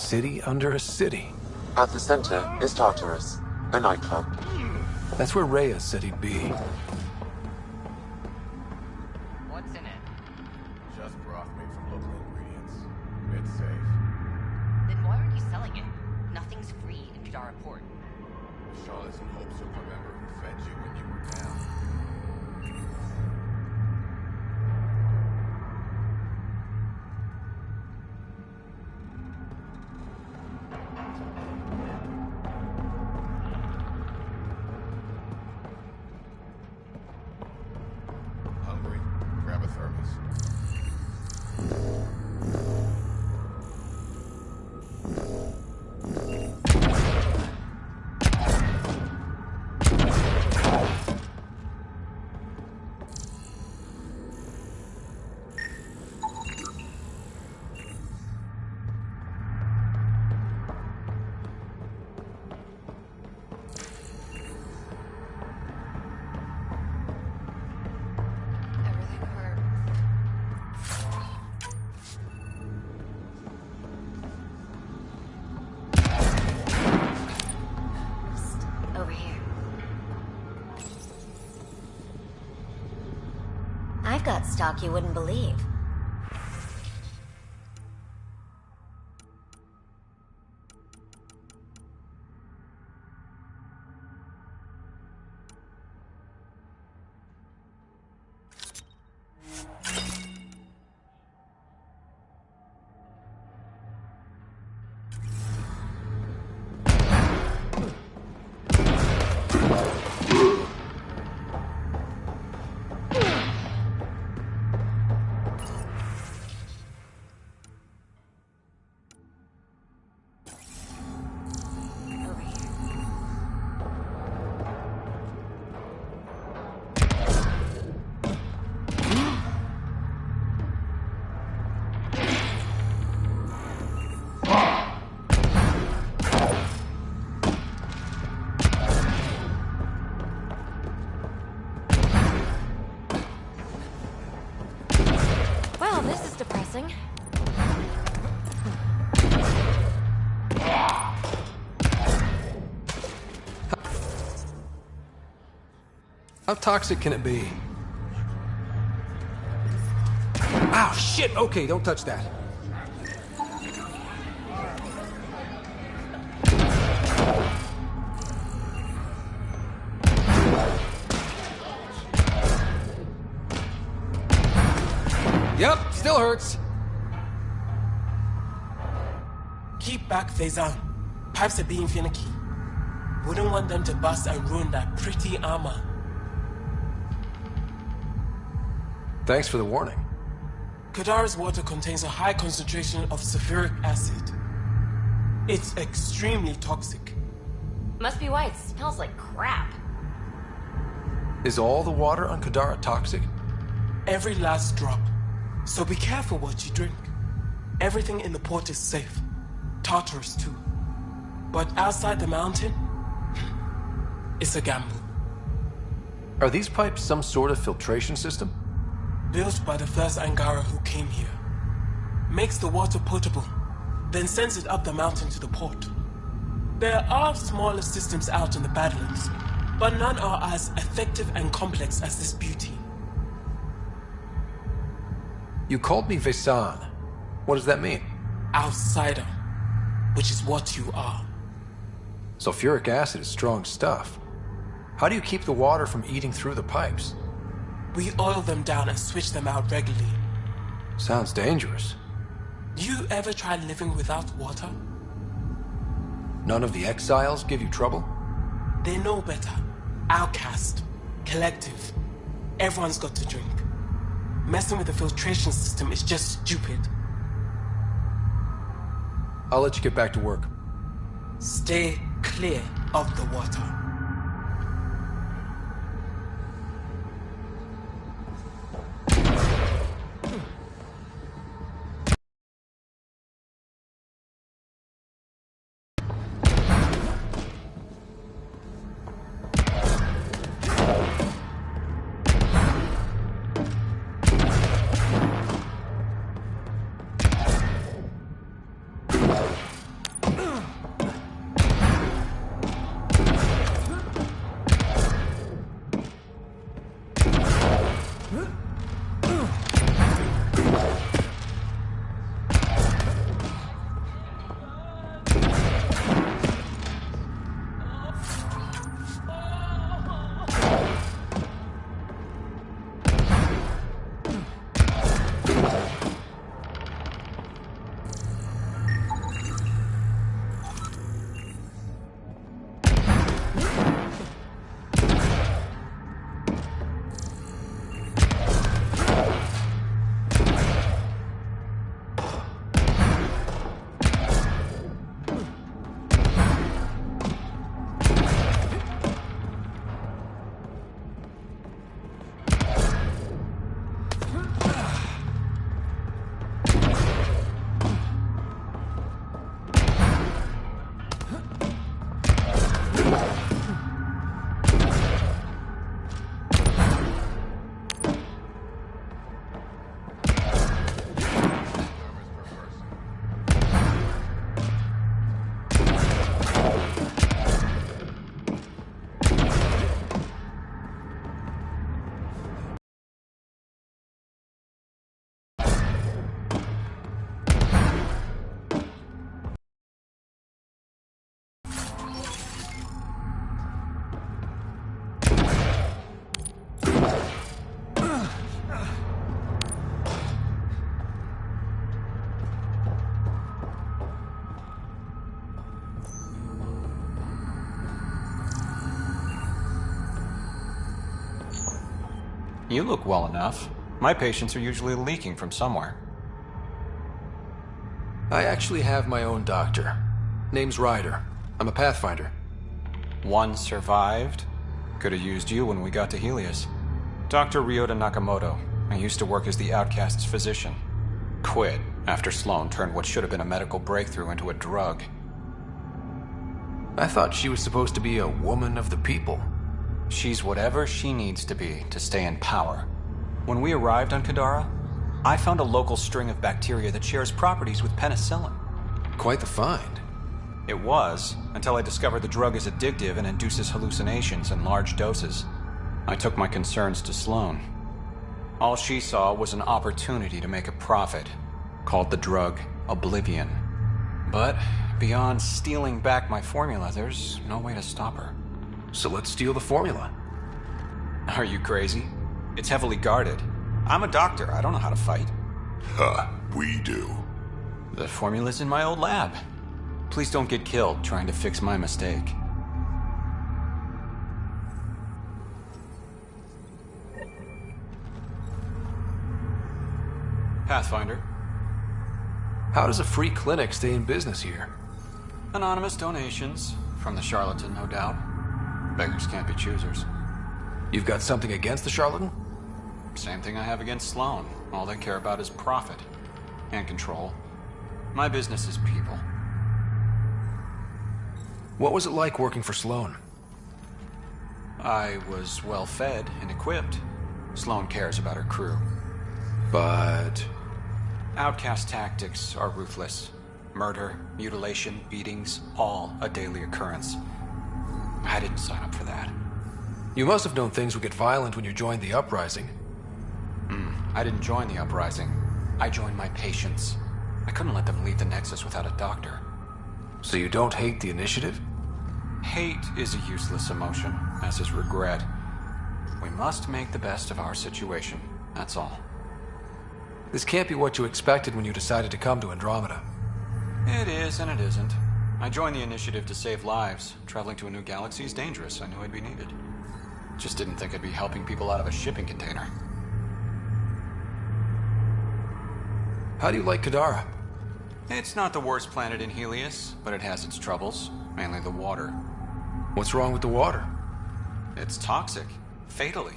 city under a city. At the center is Tartarus, a nightclub. That's where Rhea said he'd be. What's in it? Just broth made from local ingredients. It's safe. Then why aren't you selling it? Nothing's free in Kadara Port. Charlotte's in hopes you'll remember who fed you when you were down. Hungry? Grab a thermos. Everything hurt. Over here. I've got stock you wouldn't believe. Over here. Well, this is depressing. How toxic can it be? Ow, shit! Okay, don't touch that. Yep, still hurts. Keep back, Faison. Pipes are being finicky. Wouldn't want them to bust and ruin that pretty armor. Thanks for the warning. Kadara's water contains a high concentration of sulfuric acid. It's extremely toxic. Must be why it smells like crap. Is all the water on Kadara toxic? Every last drop. So be careful what you drink. Everything in the port is safe. Tartarus too. But outside the mountain, it's a gamble. Are these pipes some sort of filtration system? Built by the first Angara who came here. Makes the water potable, then sends it up the mountain to the port. There are smaller systems out in the Badlands, but none are as effective and complex as this beauty. You called me Vesan. What does that mean? Outsider, which is what you are. Sulfuric acid is strong stuff. How do you keep the water from eating through the pipes? We oil them down and switch them out regularly. Sounds dangerous. You ever try living without water? None of the exiles give you trouble? They know better. Outcast. Collective. Everyone's got to drink. Messing with the filtration system is just stupid. I'll let you get back to work. Stay clear of the water. You look well enough. My patients are usually leaking from somewhere. I actually have my own doctor. Name's Ryder. I'm a Pathfinder. One survived. Could have used you when we got to Helios. Dr. Ryota Nakamoto. I used to work as the Outcast's physician. Quit after Sloan turned what should have been a medical breakthrough into a drug. I thought she was supposed to be a woman of the people. She's whatever she needs to be to stay in power. When we arrived on Kadara, I found a local string of bacteria that shares properties with penicillin. Quite the find. It was, until I discovered the drug is addictive and induces hallucinations in large doses. I took my concerns to Sloan. All she saw was an opportunity to make a profit, called the drug Oblivion. But beyond stealing back my formula, there's no way to stop her. So let's steal the formula. Are you crazy? It's heavily guarded. I'm a doctor. I don't know how to fight. Huh, we do. The formula's in my old lab. Please don't get killed trying to fix my mistake. Pathfinder. How does a free clinic stay in business here? Anonymous donations. From the charlatan, no doubt. Beggars can't be choosers. You've got something against the charlatan? Same thing I have against Sloan. All they care about is profit. And control. My business is people. What was it like working for Sloan? I was well fed and equipped. Sloan cares about her crew. But... Outcast tactics are ruthless. Murder, mutilation, beatings, all a daily occurrence. I didn't sign up for that. You must have known things would get violent when you joined the uprising. I didn't join the uprising. I joined my patients. I couldn't let them leave the Nexus without a doctor. So you don't hate the Initiative? Hate is a useless emotion, as is regret. We must make the best of our situation, that's all. This can't be what you expected when you decided to come to Andromeda. It is and it isn't. I joined the Initiative to save lives. Traveling to a new galaxy is dangerous. I knew I'd be needed. Just didn't think I'd be helping people out of a shipping container. How do you like Kadara? It's not the worst planet in Helios, but it has its troubles. Mainly the water. What's wrong with the water? It's toxic. Fatally.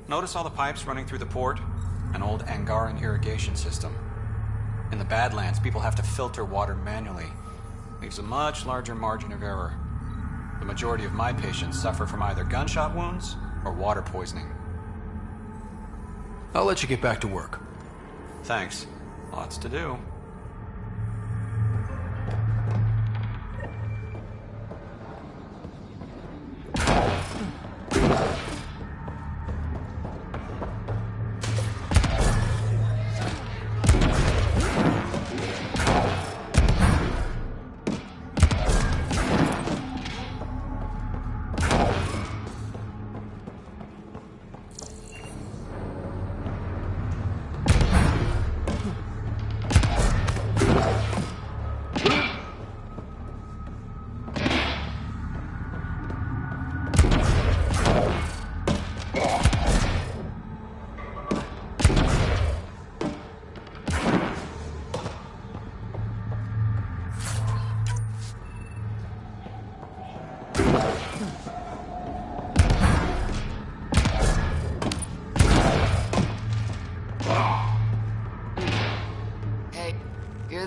Notice all the pipes running through the port? An old Angaran irrigation system. In the Badlands, people have to filter water manually. Leaves a much larger margin of error. The majority of my patients suffer from either gunshot wounds or water poisoning. I'll let you get back to work. Thanks. Lots to do.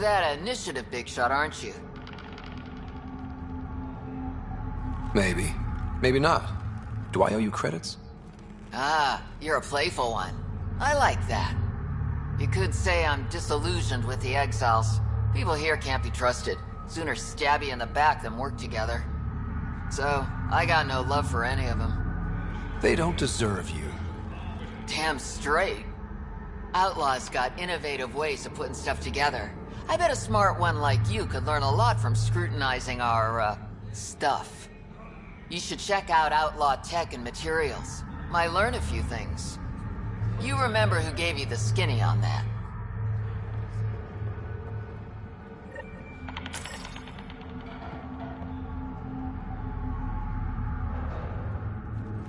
You're that initiative big shot, aren't you? Maybe. Maybe not. Do I owe you credits? Ah, you're a playful one. I like that. You could say I'm disillusioned with the exiles. People here can't be trusted. Sooner stab you in the back than work together. So, I got no love for any of them. They don't deserve you. Damn straight. Outlaws got innovative ways of putting stuff together. I bet a smart one like you could learn a lot from scrutinizing our, stuff. You should check out Outlaw Tech and Materials. Might learn a few things. You remember who gave you the skinny on that.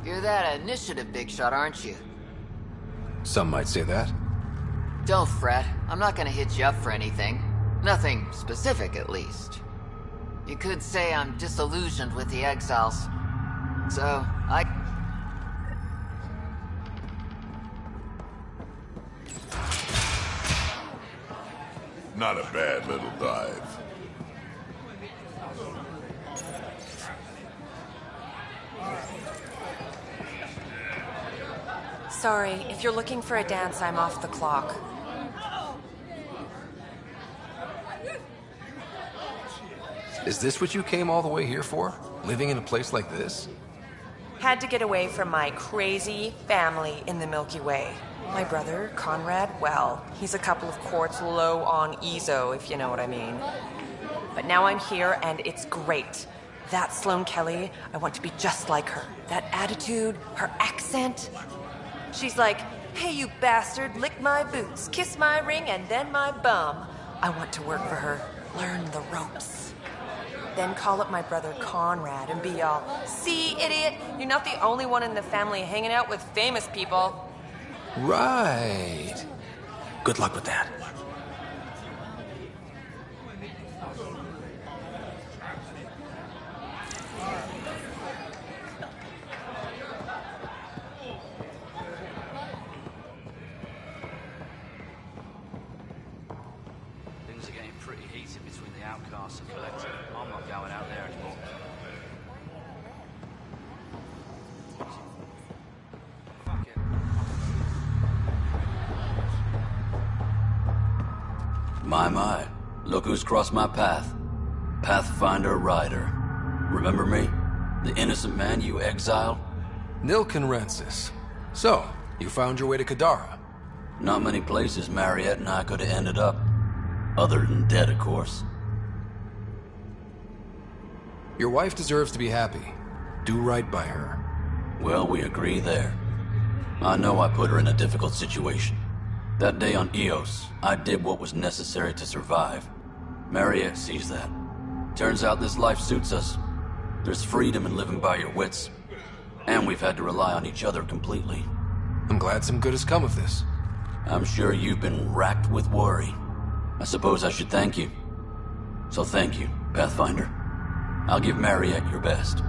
You're that initiative big shot, aren't you? Some might say that. Don't fret. I'm not gonna hit you up for anything. Nothing specific, at least. You could say I'm disillusioned with the exiles. So, Not a bad little dive. Sorry, if you're looking for a dance, I'm off the clock. Is this what you came all the way here for? Living in a place like this? Had to get away from my crazy family in the Milky Way. My brother, Conrad, well, he's a couple of quarts low on EZO, if you know what I mean. But now I'm here, and it's great. That Sloane Kelly, I want to be just like her. That attitude, her accent. She's like, hey, you bastard, lick my boots, kiss my ring, and then my bum. I want to work for her, learn the ropes. Then call up my brother Conrad and be all, see, idiot, you're not the only one in the family hanging out with famous people. Right. Good luck with that. Things are getting pretty heated between the outcasts and collective. I'm not going out there anymore. Fuck it. My, look who's crossed my path. Pathfinder Ryder. Remember me? The innocent man you exiled? Nilkenrensis. So, you found your way to Kadara. Not many places Mariette and I could have ended up. Other than dead, of course. Your wife deserves to be happy. Do right by her. Well, we agree there. I know I put her in a difficult situation. That day on Eos, I did what was necessary to survive. Mariette sees that. Turns out this life suits us. There's freedom in living by your wits. And we've had to rely on each other completely. I'm glad some good has come of this. I'm sure you've been racked with worry. I suppose I should thank you. So thank you, Pathfinder. I'll give Mariette your best.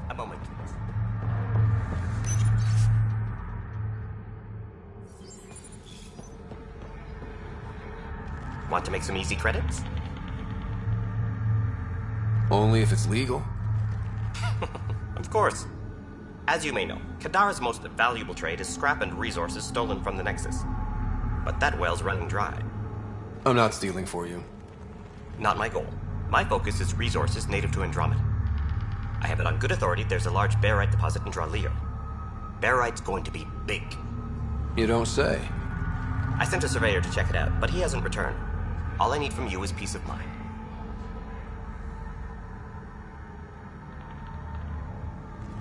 A moment. Want to make some easy credits? Only if it's legal. Of course. As you may know, Kadara's most valuable trade is scrap and resources stolen from the Nexus. But that well's running dry. I'm not stealing for you. Not my goal. My focus is resources native to Andromeda. I have it on good authority there's a large barite deposit in Draleo. Barite's going to be big. You don't say. I sent a surveyor to check it out, but he hasn't returned. All I need from you is peace of mind.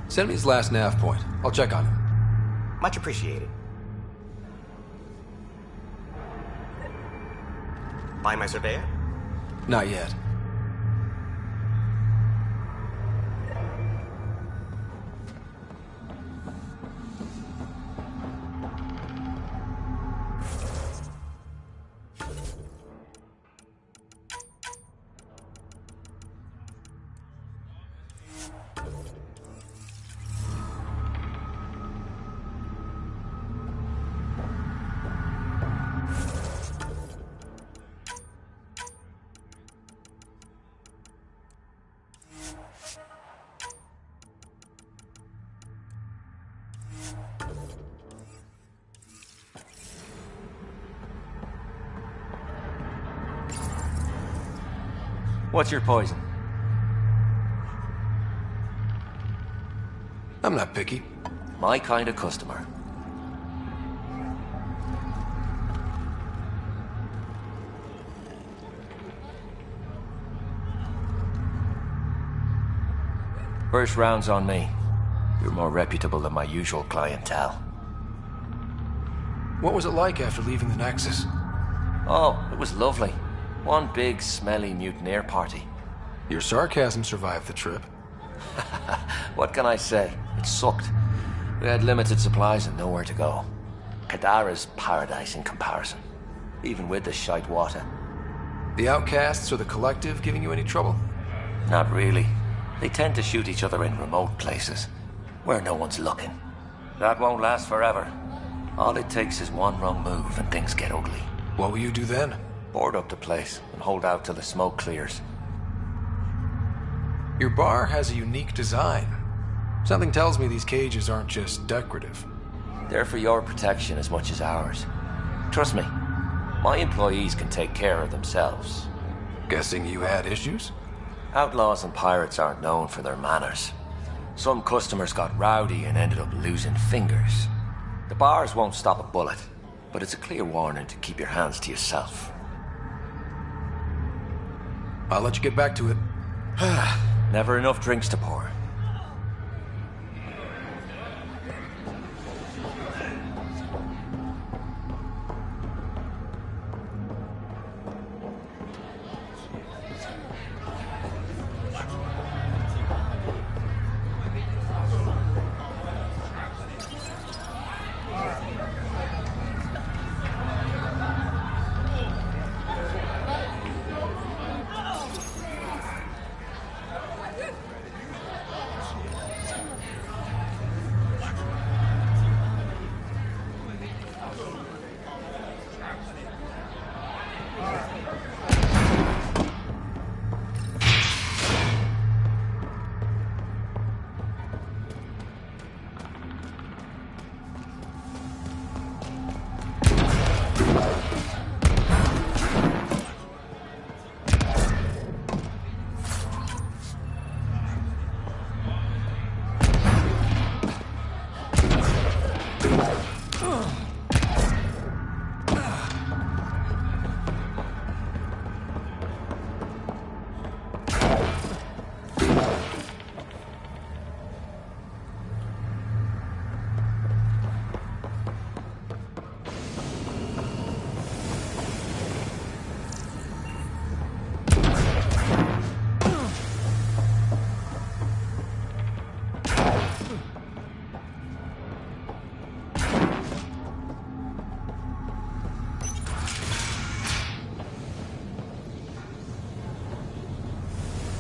Send me his last nav point. I'll check on him. Much appreciated. Buy my surveyor? Not yet. What's your poison? I'm not picky. My kind of customer. First round's on me. You're more reputable than my usual clientele. What was it like after leaving the Nexus? Oh, it was lovely. One big, smelly mutineer party. Your sarcasm survived the trip. What can I say? It sucked. We had limited supplies and nowhere to go. Kadara's paradise in comparison. Even with the shite water. The outcasts or the collective giving you any trouble? Not really. They tend to shoot each other in remote places, where no one's looking. That won't last forever. All it takes is one wrong move and things get ugly. What will you do then? Board up the place and hold out till the smoke clears. Your bar has a unique design. Something tells me these cages aren't just decorative. They're for your protection as much as ours. Trust me, my employees can take care of themselves. Guessing you had issues? Outlaws and pirates aren't known for their manners. Some customers got rowdy and ended up losing fingers. The bars won't stop a bullet, but it's a clear warning to keep your hands to yourself. I'll let you get back to it. Never enough drinks to pour.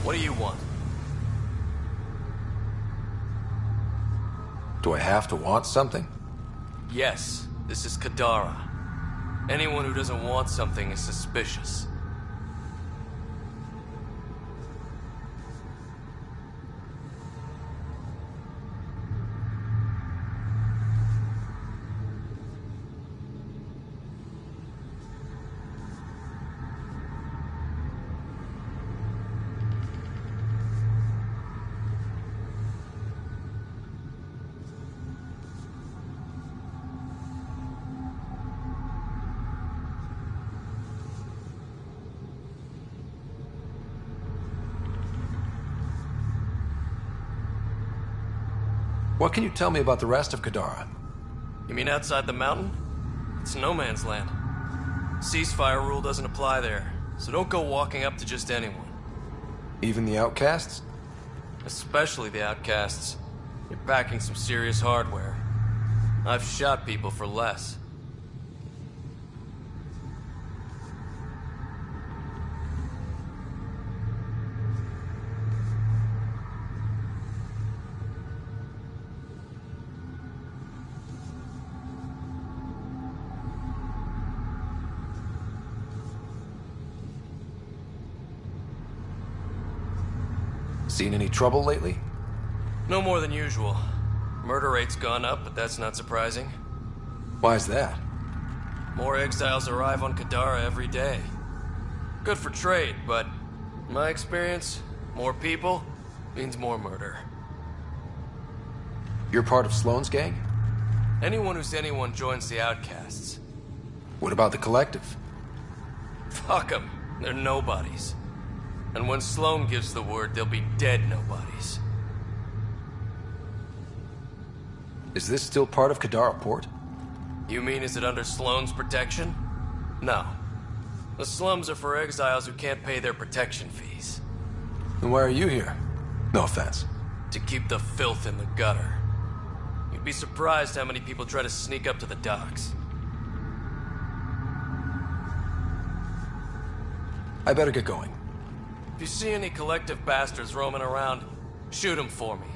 What do you want? Do I have to want something? Yes, this is Kadara. Anyone who doesn't want something is suspicious. What can you tell me about the rest of Kadara? You mean outside the mountain? It's no man's land. Ceasefire rule doesn't apply there, so don't go walking up to just anyone. Even the outcasts? Especially the outcasts. You're packing some serious hardware. I've shot people for less. Seen any trouble lately? No more than usual. Murder rate's gone up, but that's not surprising. Why's that? More exiles arrive on Kadara every day. Good for trade, but In my experience, more people means more murder. You're part of Sloane's gang? Anyone who's anyone joins the Outcasts. What about the Collective? Fuck them. They're nobodies. And when Sloane gives the word, they'll be dead nobodies. Is this still part of Kadara Port? You mean is it under Sloane's protection? No. The slums are for exiles who can't pay their protection fees. Then why are you here? No offense. To keep the filth in the gutter. You'd be surprised how many people try to sneak up to the docks. I better get going. If you see any Collective bastards roaming around, shoot them for me.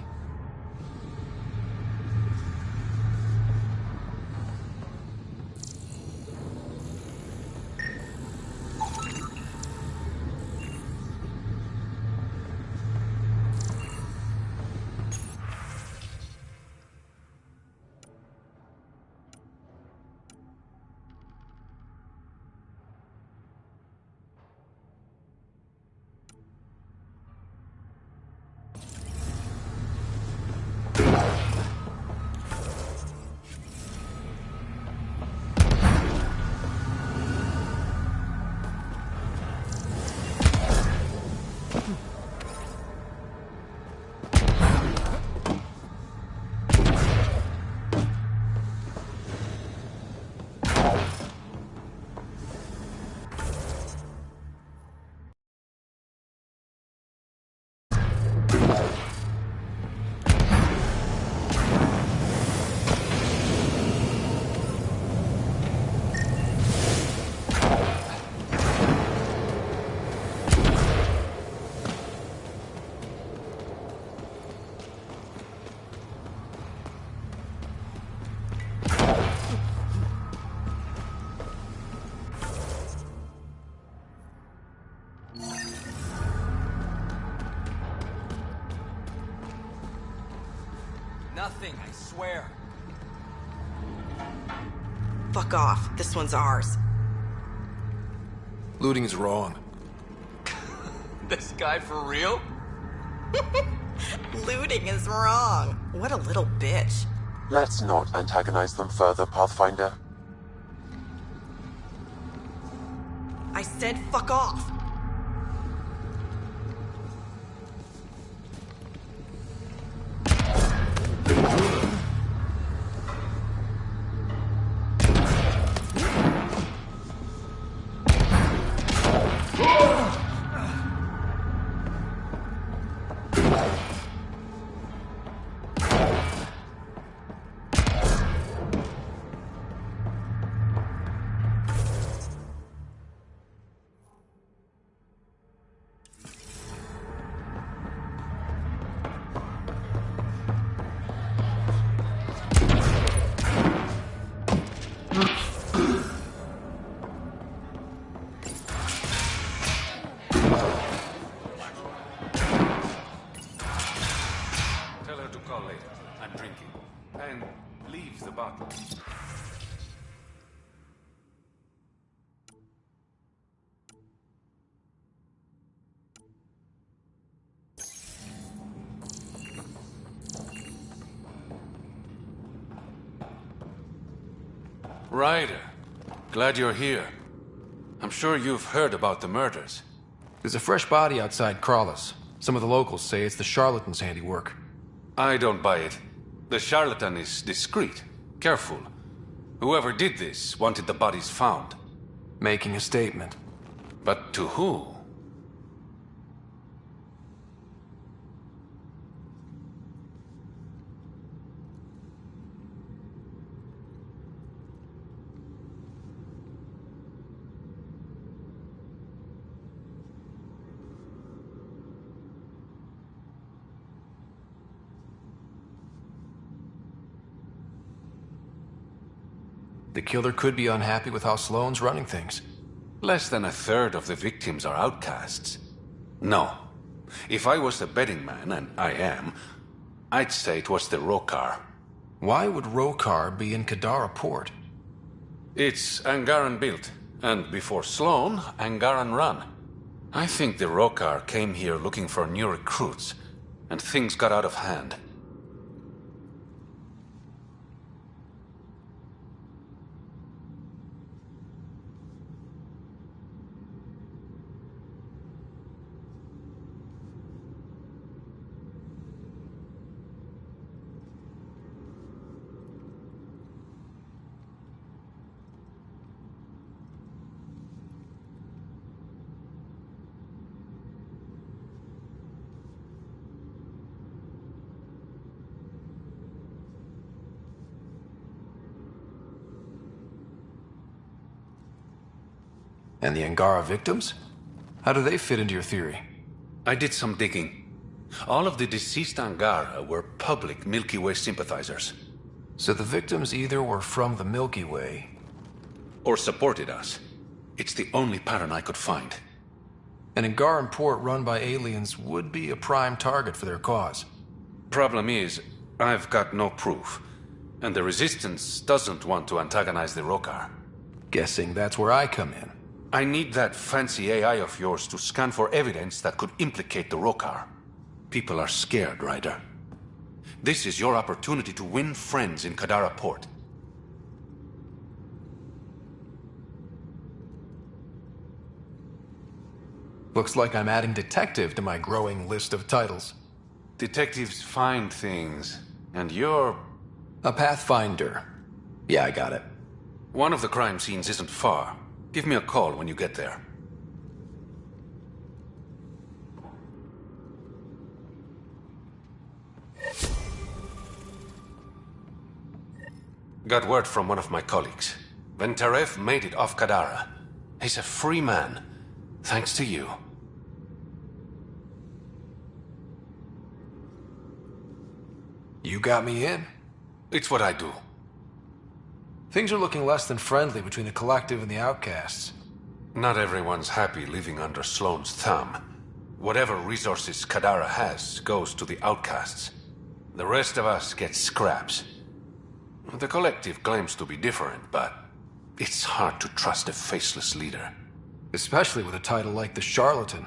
Nothing, I swear. Fuck off. This one's ours. Looting is wrong. This guy for real? Looting is wrong. What a little bitch. Let's not antagonize them further, Pathfinder. I said fuck off. Ryder, glad you're here. I'm sure you've heard about the murders. There's a fresh body outside Crawlers. Some of the locals say it's the charlatan's handiwork. I don't buy it. The charlatan is discreet, careful. Whoever did this wanted the bodies found. Making a statement. But to who? The killer could be unhappy with how Sloane's running things. Less than a third of the victims are outcasts. No. If I was a betting man, and I am, I'd say it was the Rokar. Why would Rokar be in Kadara Port? It's Angaran built, and before Sloane, Angaran run. I think the Rokar came here looking for new recruits, and things got out of hand. And the Angara victims? How do they fit into your theory? I did some digging. All of the deceased Angara were public Milky Way sympathizers. So the victims either were from the Milky Way... or supported us. It's the only pattern I could find. An Angaran port run by aliens would be a prime target for their cause. Problem is, I've got no proof. And the Resistance doesn't want to antagonize the Rokar. Guessing that's where I come in. I need that fancy AI of yours to scan for evidence that could implicate the Rokar. People are scared, Ryder. This is your opportunity to win friends in Kadara Port. Looks like I'm adding detective to my growing list of titles. Detectives find things, and you're... a pathfinder. Yeah, I got it. One of the crime scenes isn't far. Give me a call when you get there. Got word from one of my colleagues. Venterev made it off Kadara. He's a free man, thanks to you. You got me in. It's what I do. Things are looking less than friendly between the Collective and the Outcasts. Not everyone's happy living under Sloane's thumb. Whatever resources Kadara has goes to the Outcasts. The rest of us get scraps. The Collective claims to be different, but it's hard to trust a faceless leader. Especially with a title like the Charlatan.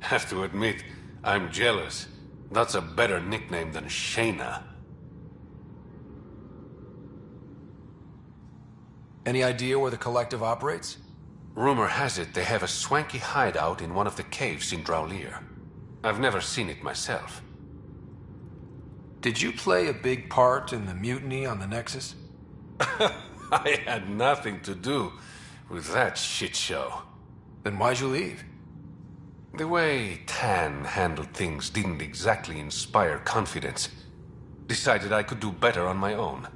Have to admit, I'm jealous. That's a better nickname than Shayna. Any idea where the Collective operates? Rumor has it they have a swanky hideout in one of the caves in Draulir. I've never seen it myself. Did you play a big part in the mutiny on the Nexus? I had nothing to do with that shit show. Then why'd you leave? The way Tan handled things didn't exactly inspire confidence. Decided I could do better on my own.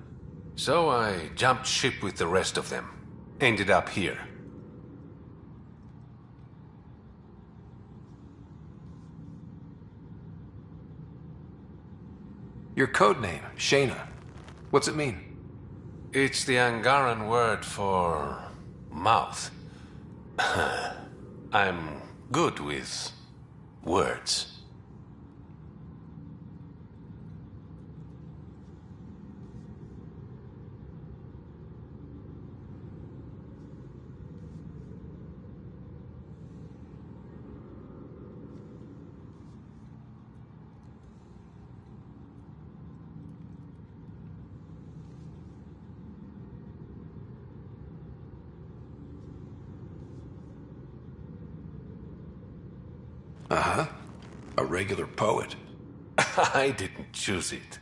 So I jumped ship with the rest of them. Ended up here. Your code name, Shayna. What's it mean? It's the Angaran word for... mouth. I'm good with... words. Uh-huh. A regular poet. I didn't choose it.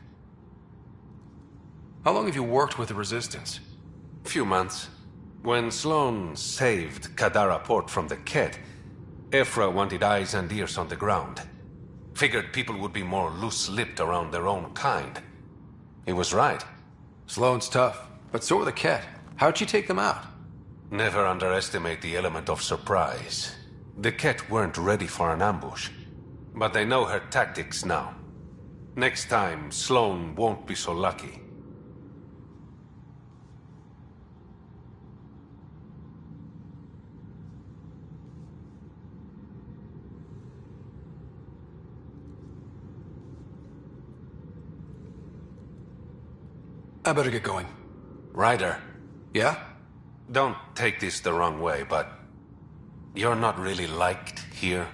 How long have you worked with the Resistance? Few months. When Sloane saved Kadara Port from the Ket, Ephra wanted eyes and ears on the ground. Figured people would be more loose-lipped around their own kind. He was right. Sloane's tough, but so are the Ket. How'd she take them out? Never underestimate the element of surprise. The Ket weren't ready for an ambush, but they know her tactics now. Next time, Sloane won't be so lucky. I better get going. Ryder. Yeah? Don't take this the wrong way, but You're not really liked here,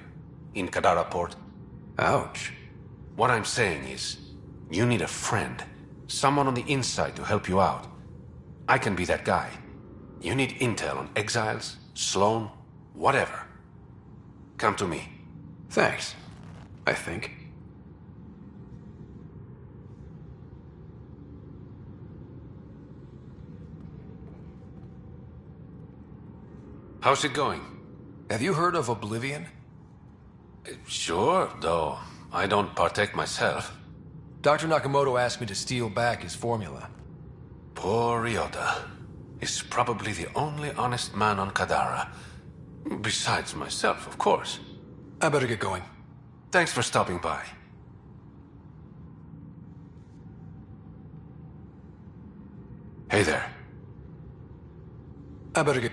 in Kadara Port. Ouch. What I'm saying is, you need a friend. Someone on the inside to help you out. I can be that guy. You need intel on exiles, Sloan, whatever. Come to me. Thanks. I think. How's it going? Have you heard of Oblivion? Sure, though I don't partake myself. Dr. Nakamoto asked me to steal back his formula. Poor Ryota. He's probably the only honest man on Kadara. Besides myself, of course. I better get going. Thanks for stopping by. Hey there. I better get...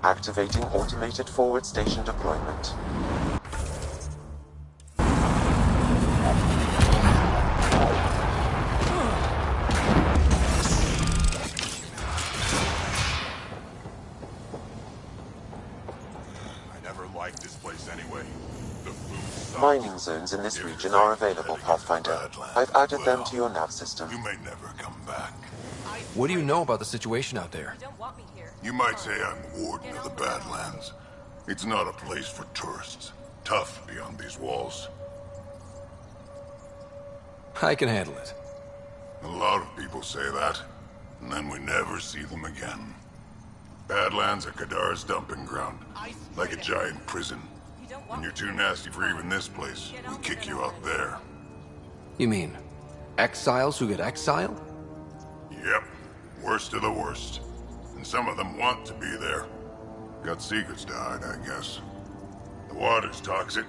Activating automated forward station deployment. I never liked this place anyway. The food sucks. Mining zones in this region are available, Pathfinder. I've added them to your nav system. You may never come back. What do you know about the situation out there? You might say I'm warden of the Badlands. It's not a place for tourists. Tough beyond these walls. I can handle it. A lot of people say that, and then we never see them again. Badlands are Kadara's dumping ground, like a giant prison. When you're too nasty for even this place, we kick you out there. You mean, exiles who get exiled? Yep, worst of the worst. And some of them want to be there. Got secrets to hide, I guess. The water's toxic.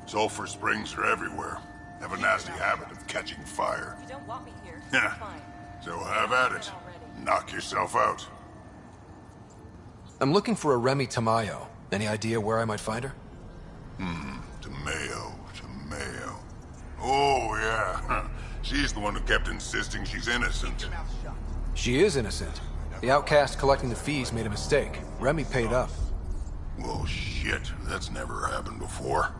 Sulfur springs are everywhere. Have a nasty habit of catching fire. You don't want me here. Yeah. So have at it. Knock yourself out. I'm looking for a Remy Tamayo. Any idea where I might find her? Tamayo. Oh, yeah. She's the one who kept insisting she's innocent. She is innocent. The outcast collecting the fees made a mistake. Remy paid up. Well, shit. That's never happened before.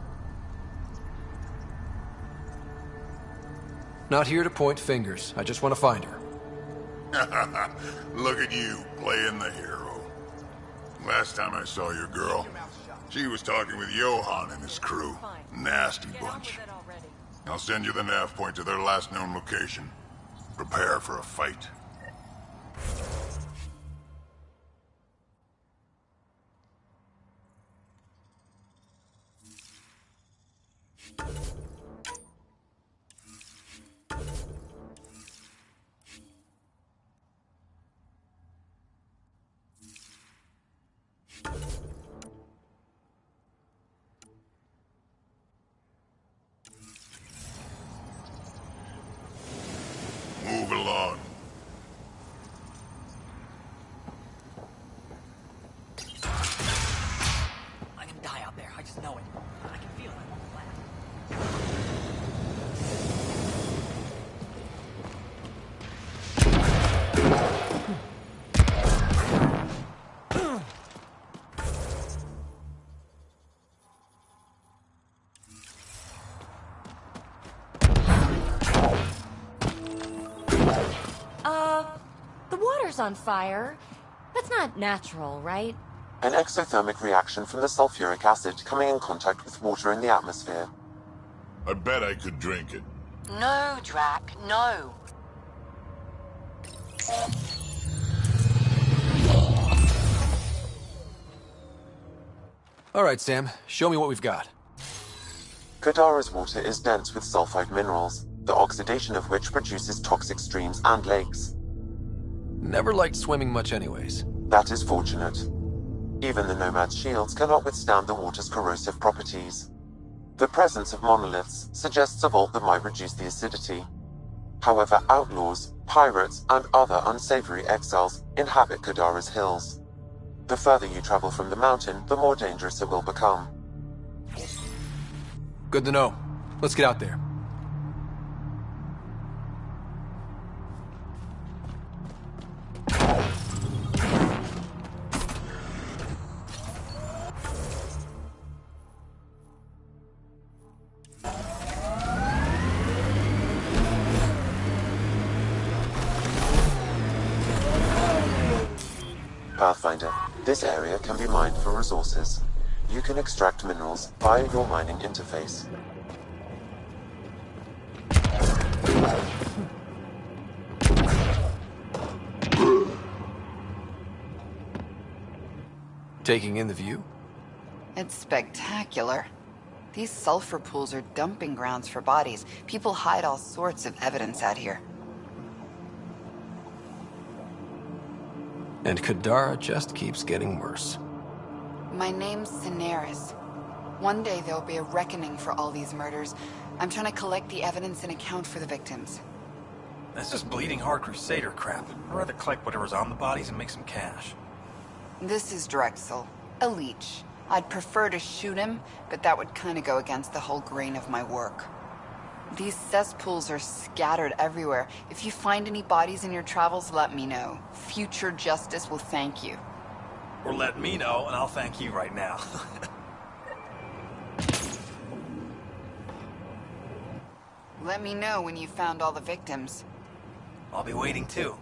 Not here to point fingers. I just want to find her. Look at you, playing the hero. Last time I saw your girl, she was talking with Johan and his crew. Nasty bunch. I'll send you the nav point to their last known location. Prepare for a fight. Move along. I'm gonna die out there. I just know it. I can feel it. The water's on fire. That's not natural, right? An exothermic reaction from the sulfuric acid coming in contact with water in the atmosphere. I bet I could drink it. No, Drac, no. All right, Sam. Show me what we've got. Kadara's water is dense with sulfide minerals, the oxidation of which produces toxic streams and lakes. Never liked swimming much anyways. That is fortunate. Even the Nomad's shields cannot withstand the water's corrosive properties. The presence of monoliths suggests a vault that might reduce the acidity. However, outlaws, pirates, and other unsavory exiles inhabit Kadara's hills. The further you travel from the mountain, the more dangerous it will become. Good to know. Let's get out there. Pathfinder, this area can be mined for resources. You can extract minerals via your mining interface. Taking in the view? It's spectacular. These sulfur pools are dumping grounds for bodies. People hide all sorts of evidence out here. And Kadara just keeps getting worse. My name's Cineris. One day there'll be a reckoning for all these murders. I'm trying to collect the evidence and account for the victims. That's just bleeding heart crusader crap. I'd rather collect whatever's on the bodies and make some cash. This is Drexel, a leech. I'd prefer to shoot him, but that would kind of go against the whole grain of my work. These cesspools are scattered everywhere. If you find any bodies in your travels, let me know. Future justice will thank you. Or let me know, and I'll thank you right now. Let me know when you found all the victims. I'll be waiting too.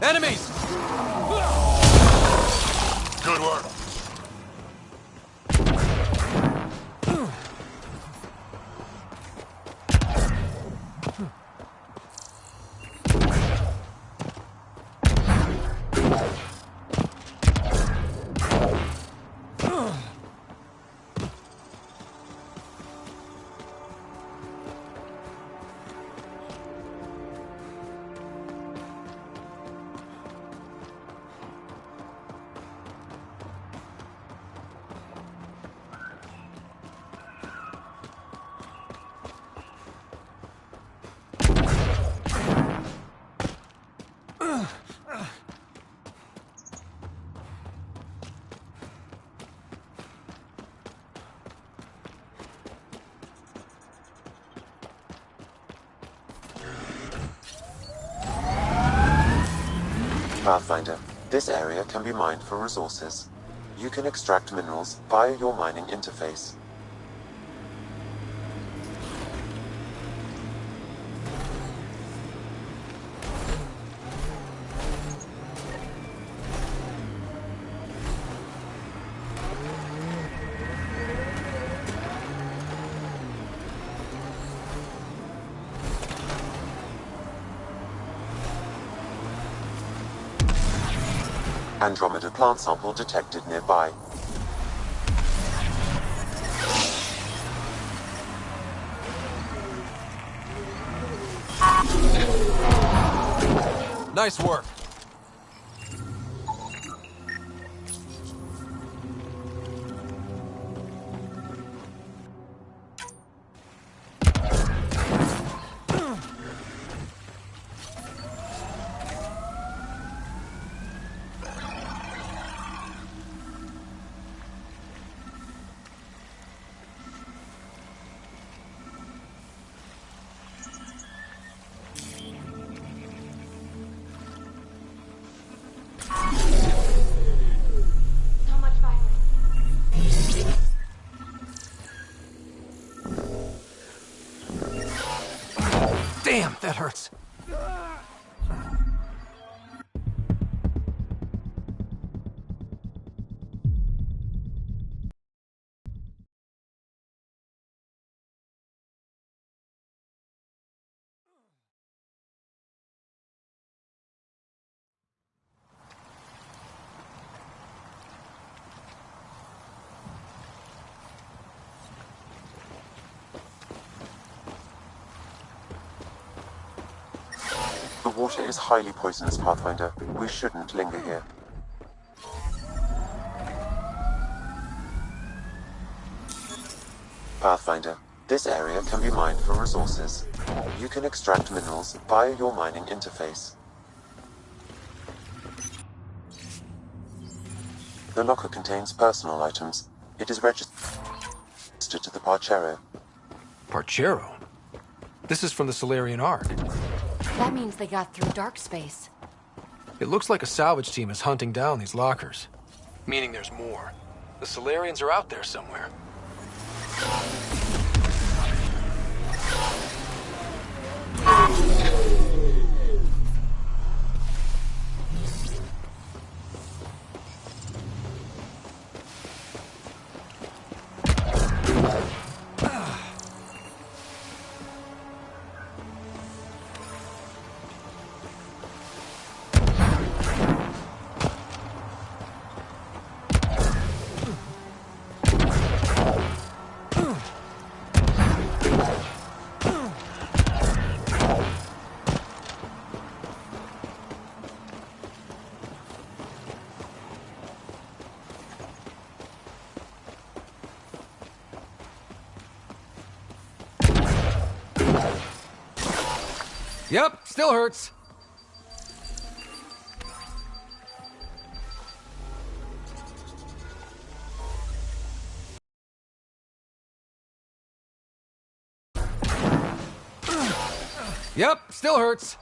Enemies! Good work. Pathfinder, this area can be mined for resources. You can extract minerals via your mining interface. Andromeda plant sample detected nearby. Nice work. Damn, that hurts. The water is highly poisonous, Pathfinder. We shouldn't linger here. Pathfinder, this area can be mined for resources. You can extract minerals via your mining interface. The locker contains personal items. It is registered to the Parchero. Parchero? This is from the Solarian Ark. That means they got through dark space. It looks like a salvage team is hunting down these lockers. Meaning there's more. The Solarians are out there somewhere. Yep, still hurts. Yep, still hurts.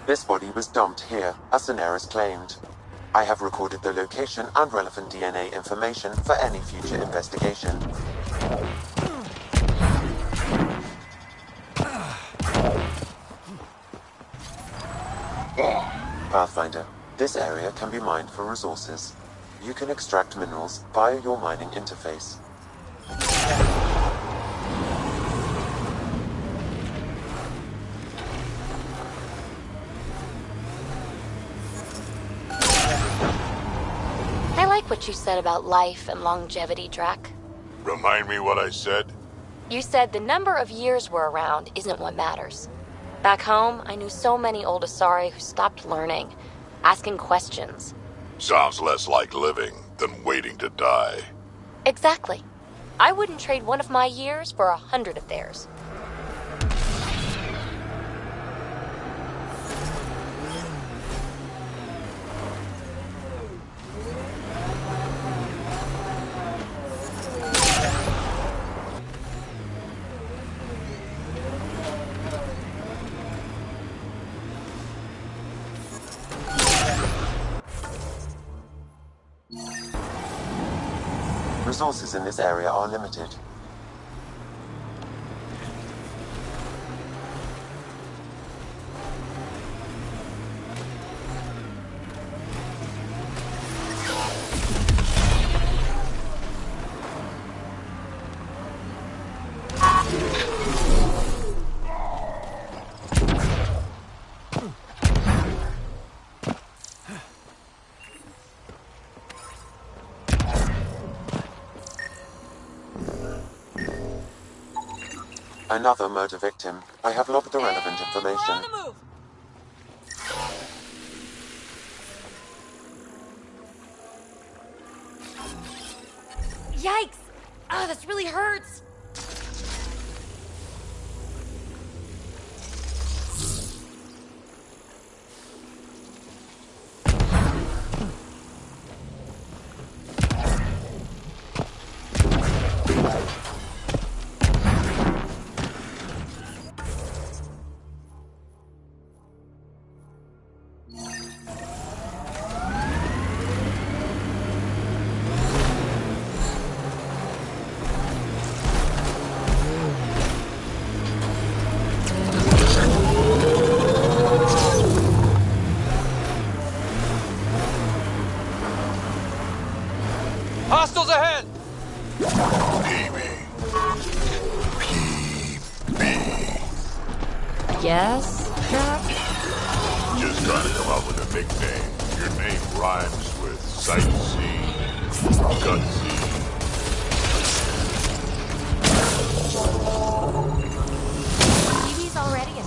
This body was dumped here, as Daenerys claimed. I have recorded the location and relevant DNA information for any future investigation. Pathfinder, this area can be mined for resources. You can extract minerals via your mining interface. I like what you said about life and longevity, Drac. Remind me what I said? You said the number of years we're around isn't what matters. Back home, I knew so many old Asari who stopped learning, asking questions. Sounds less like living than waiting to die. Exactly. I wouldn't trade one of my years for 100 of theirs. Resources in this area are limited. Another murder victim. I have logged the relevant information. Yikes! Ah, this really hurts! Hostiles ahead! Yes, Doc? Just trying to come up with a big name. Your name rhymes with sightseeing, cutscene. TV's already in.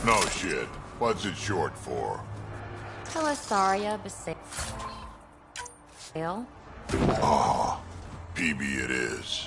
No shit. What's it short for? Telesaria Basale. Ah, PB it is.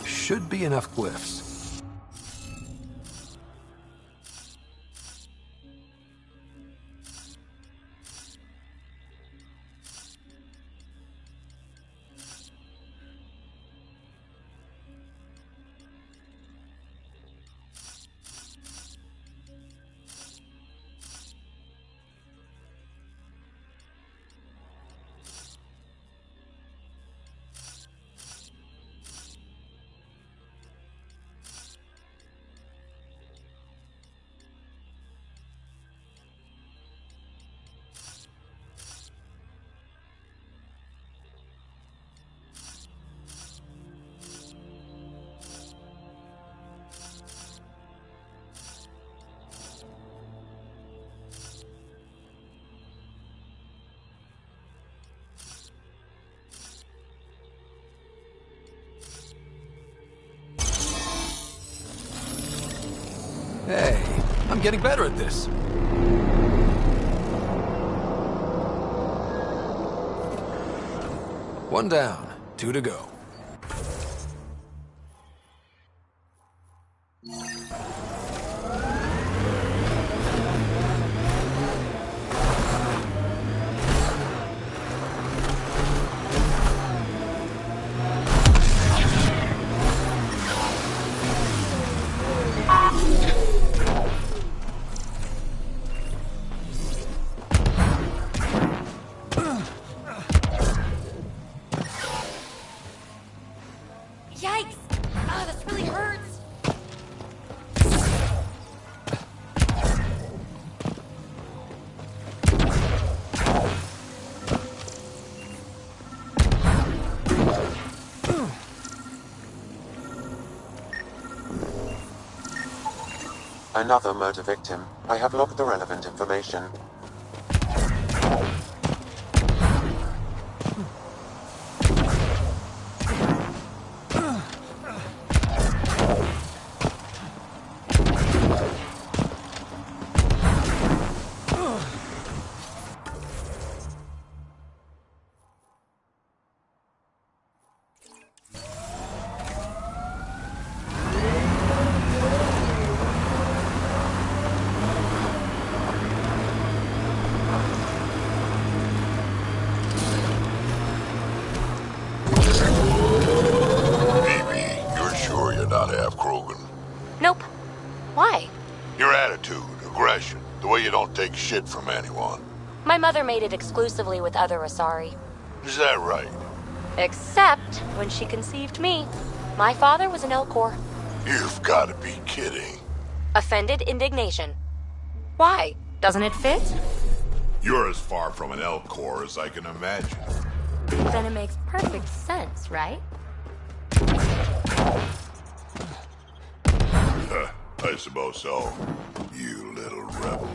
Should be enough glyphs. Hey, I'm getting better at this. One down, 2 to go. Yikes! Ah, this really hurts. Another murder victim. I have logged the relevant information. Nope. Why? Your attitude, aggression, the way you don't take shit from anyone. My mother made it exclusively with other Asari. Is that right? Except when she conceived me. My father was an Elcor. You've got to be kidding. Offended indignation. Why? Doesn't it fit? You're as far from an Elcor as I can imagine. Then it makes perfect sense, right? I suppose so. You little rebel.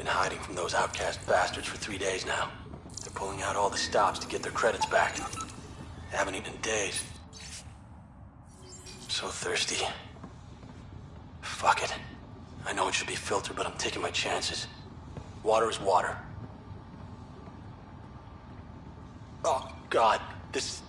Hiding from those outcast bastards for 3 days now. They're pulling out all the stops to get their credits back. Haven't eaten in days. So thirsty. Fuck it. I know it should be filtered, but I'm taking my chances. Water is water. Oh, God. This...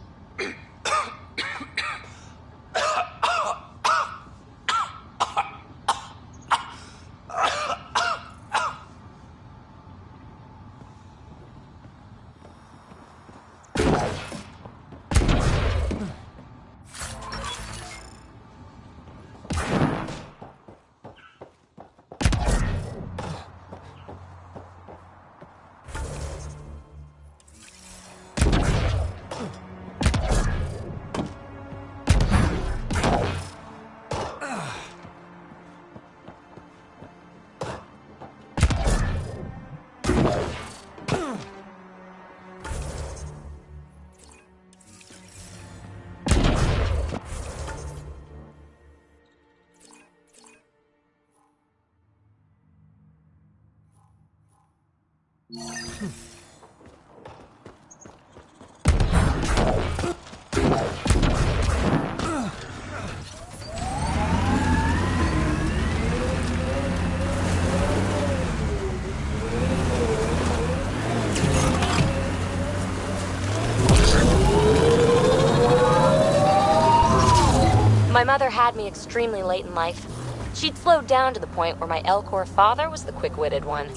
My mother had me extremely late in life. She'd slowed down to the point where my Elcor father was the quick-witted one.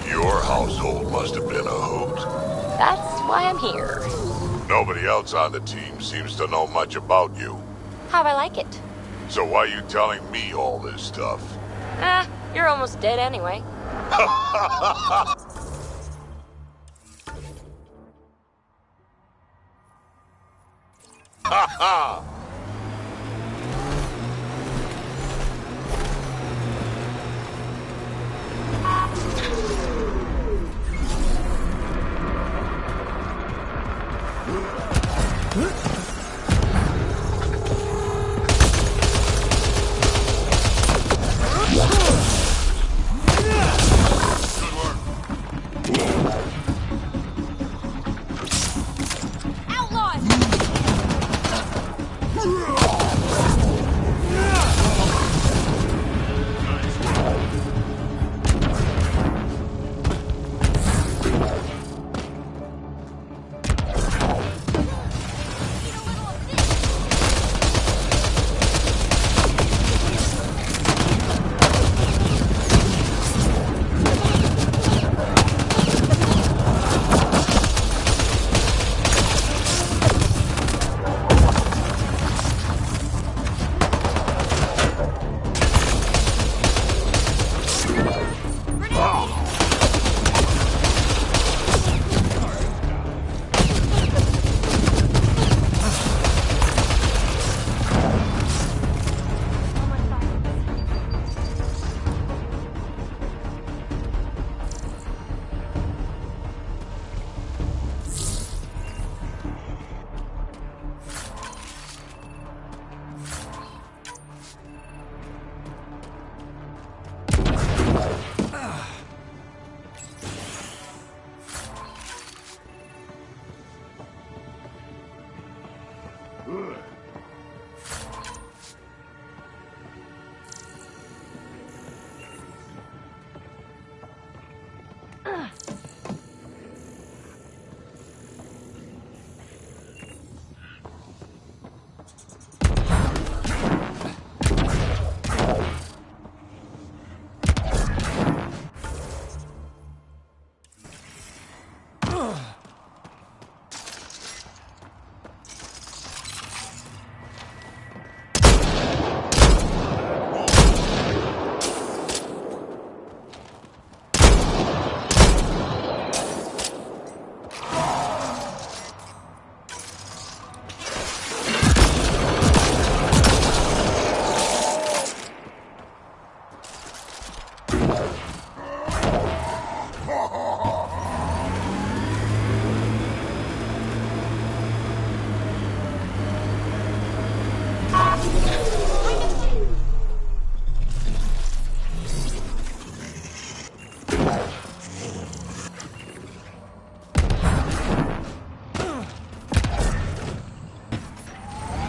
Your household must have been a hoot. That's why I'm here. Nobody else on the team seems to know much about you. How I like it. So why are you telling me all this stuff? You're almost dead anyway. Ha ha! Outlaws!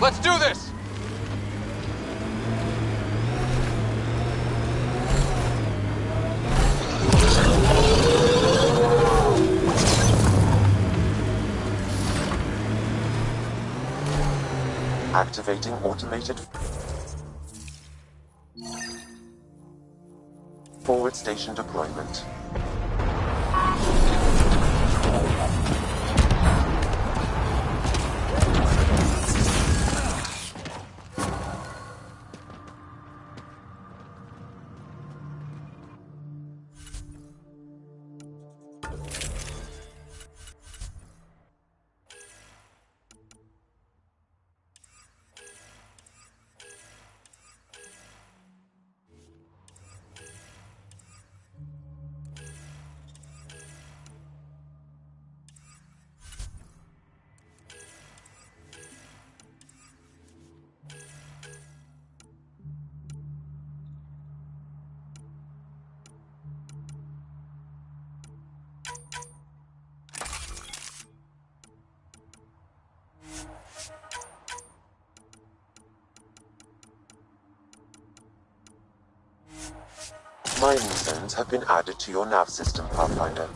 Let's do this! Activating automated forward station deployment. Mining zones have been added to your nav system, Pathfinder.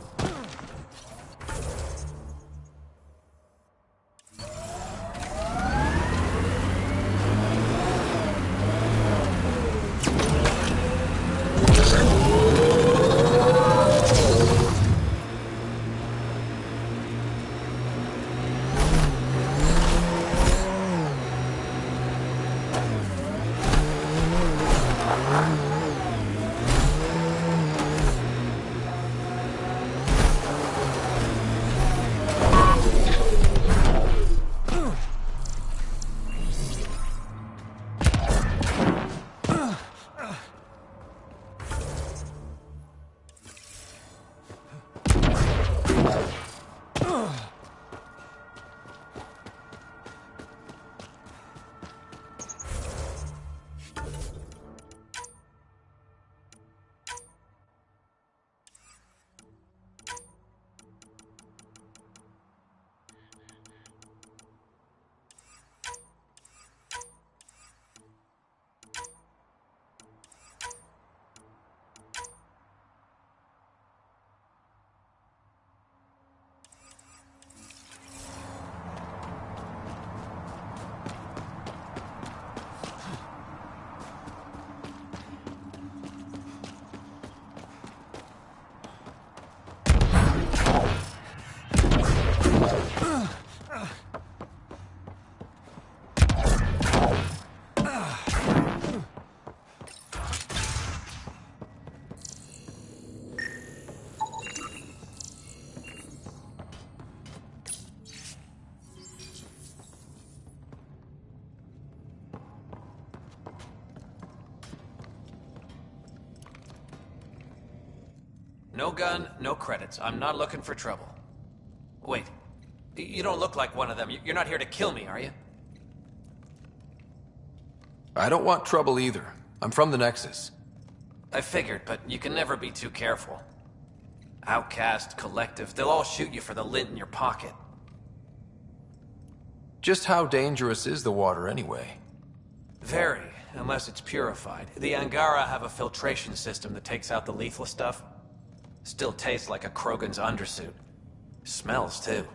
No gun, no credits. I'm not looking for trouble. Wait. You don't look like one of them. You're not here to kill me, are you? I don't want trouble either. I'm from the Nexus. I figured, but you can never be too careful. Outcast, collective, they'll all shoot you for the lint in your pocket. Just how dangerous is the water anyway? Very, unless it's purified. The Angara have a filtration system that takes out the lethal stuff. Still tastes like a Krogan's undersuit. Smells, too.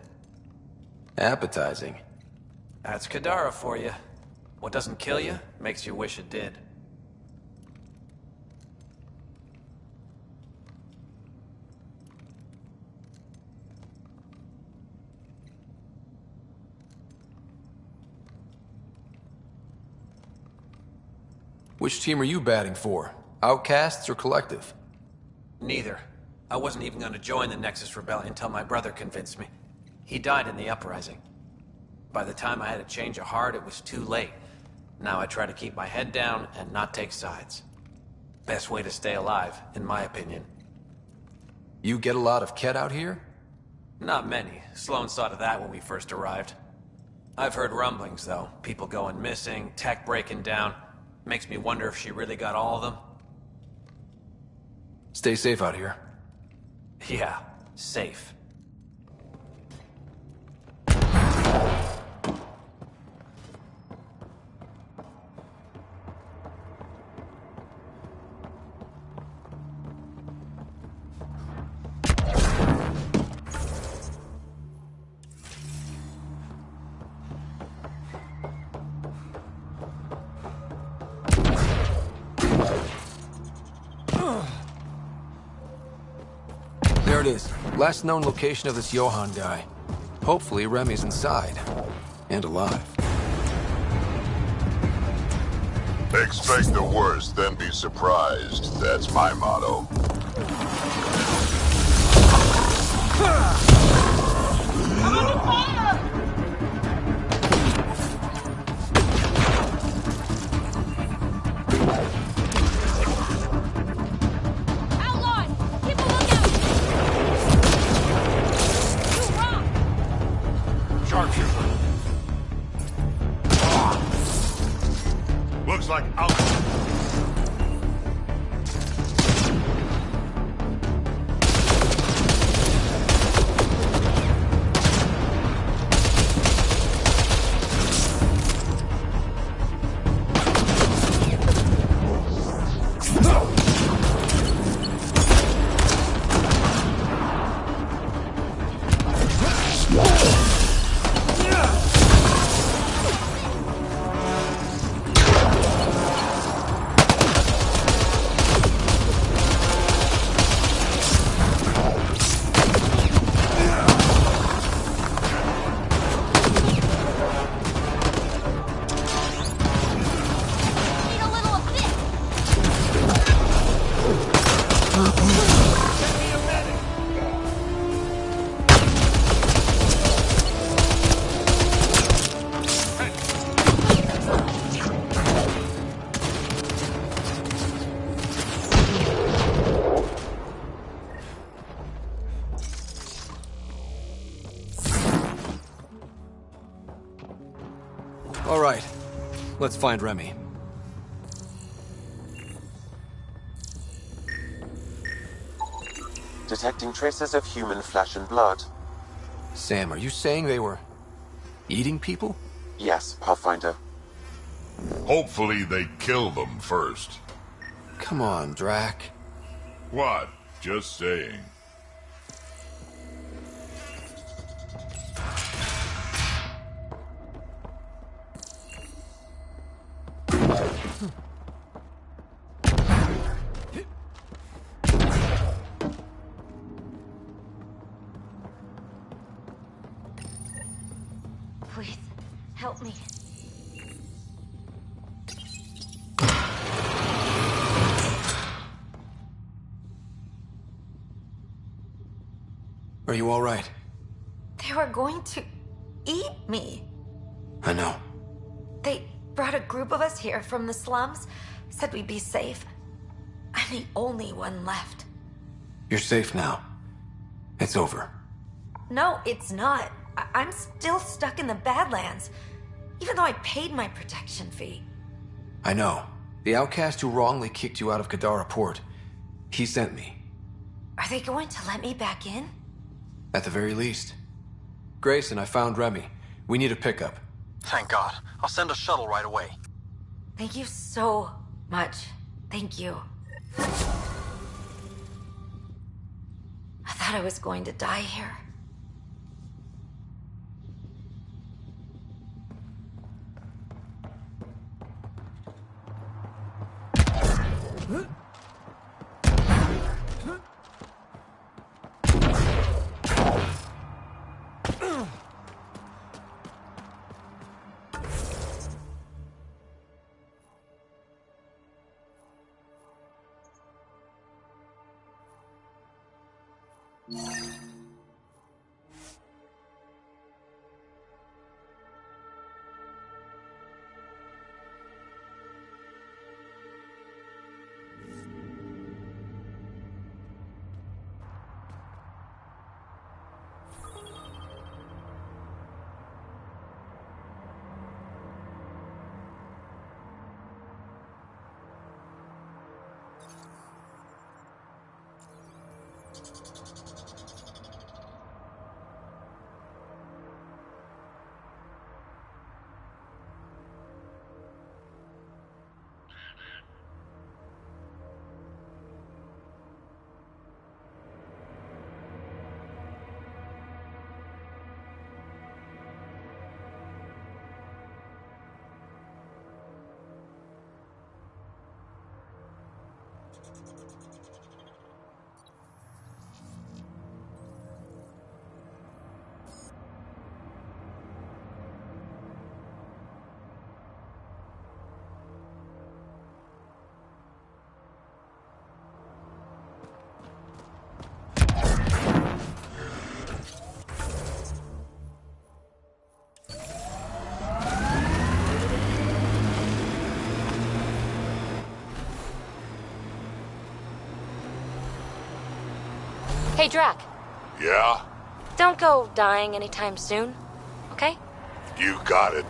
Appetizing. That's Kadara for you. What doesn't kill you, makes you wish it did. Which team are you batting for? Outcasts or Collective? Neither. I wasn't even going to join the Nexus Rebellion until my brother convinced me. He died in the uprising. By the time I had a change of heart, it was too late. Now I try to keep my head down and not take sides. Best way to stay alive, in my opinion. You get a lot of Ket out here? Not many. Sloan saw to that when we first arrived. I've heard rumblings, though. People going missing, tech breaking down. Makes me wonder if she really got all of them. Stay safe out here. Yeah, safe. There it is. Last known location of this Johann guy. Hopefully Remy's inside. And alive. Expect the worst, then be surprised. That's my motto. Looks like All right. Let's find Remy. Detecting traces of human flesh and blood. Sam, are you saying they were eating people? Yes, Pathfinder. hopefully they kill them first. Come on, Drac. What? Just saying. Please, help me. Are you all right? They were going to eat me. I know. They brought a group of us here from the slums, said we'd be safe. I'm the only one left. You're safe now. It's over. No, it's not. I'm still stuck in the Badlands, even though I paid my protection fee. I know. The outcast who wrongly kicked you out of Kadara Port. He sent me. Are they going to let me back in? At the very least. Grayson, I found Remy. We need a pickup. Thank God. I'll send a shuttle right away. Thank you so much. Thank you. I thought I was going to die here. Hey, Drac. Yeah? Don't go dying anytime soon, okay? You got it.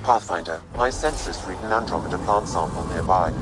Pathfinder, my sensors read an Andromeda plant sample nearby.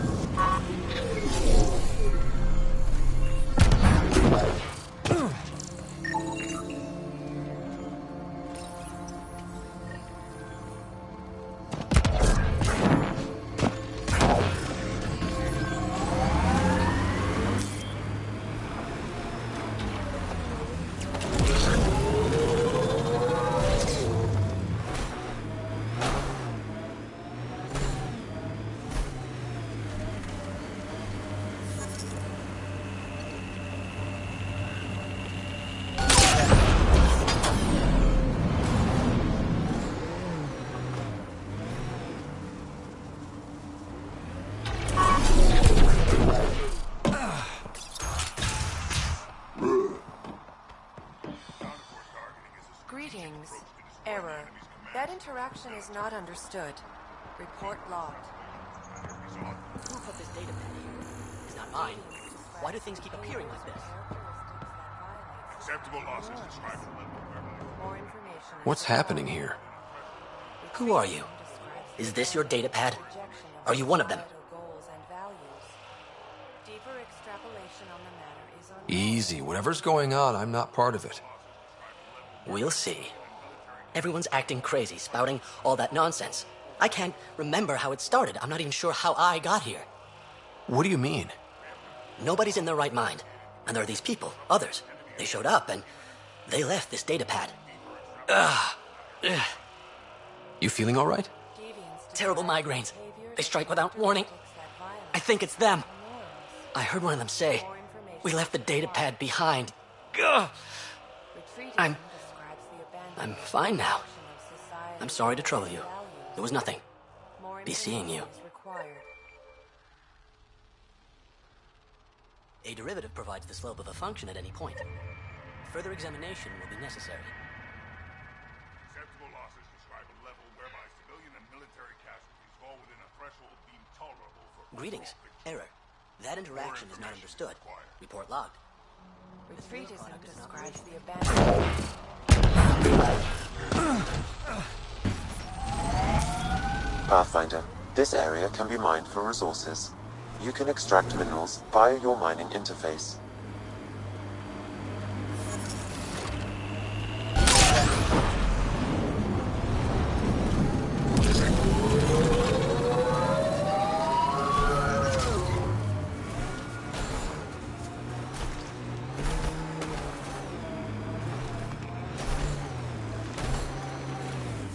Greetings. Error. That interaction is not understood. Report logged. Who put this data pen here? It's not mine. Why do things keep appearing like this? Acceptable losses described. What's happening here? Who are you? Is this your data pad? Are you one of them? Easy. Whatever's going on, I'm not part of it. We'll see. Everyone's acting crazy, spouting all that nonsense. I can't remember how it started. I'm not even sure how I got here. What do you mean? Nobody's in their right mind. And there are these people, others. They showed up and they left this data pad. Ugh. You feeling all right? Terrible migraines. They strike without warning. I think it's them. I heard one of them say, "We left the data pad behind." Ugh. I'm fine now. I'm sorry to trouble you. It was nothing. Be seeing you. A derivative provides the slope of a function at any point. Further examination will be necessary. Acceptable losses describe a level whereby civilian and military casualties fall within a threshold deemed tolerable for... Greetings. Error. That interaction is not understood. Report logged. Retreat is describes the abandoned... Pathfinder, this area can be mined for resources. You can extract minerals via your mining interface.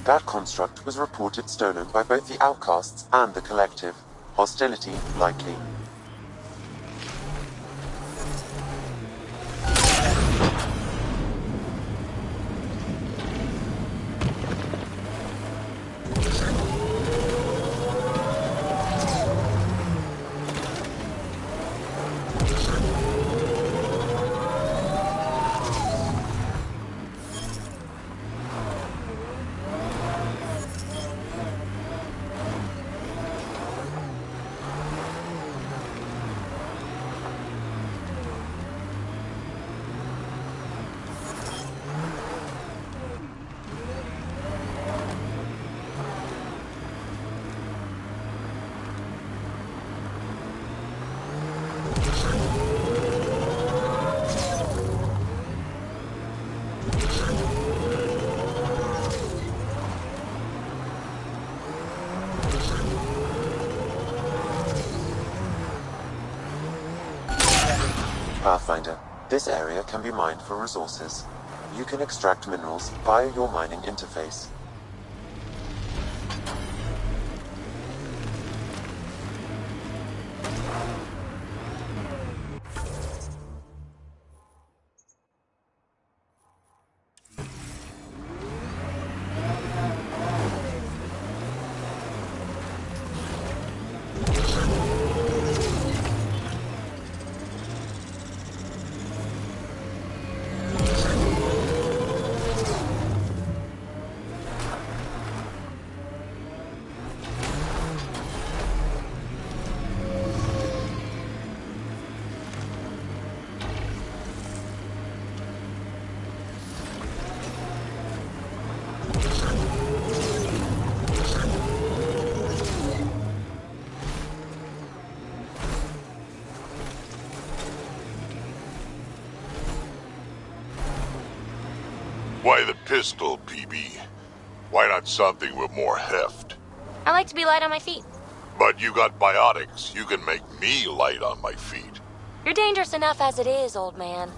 That construct was reported stolen by both the Outcasts and the Collective. Hostility likely. Pathfinder, this area can be mined for resources. You can extract minerals via your mining interface. Why the pistol, PB? Why not something with more heft? I like to be light on my feet. But you got biotics. You can make me light on my feet. You're dangerous enough as it is, old man.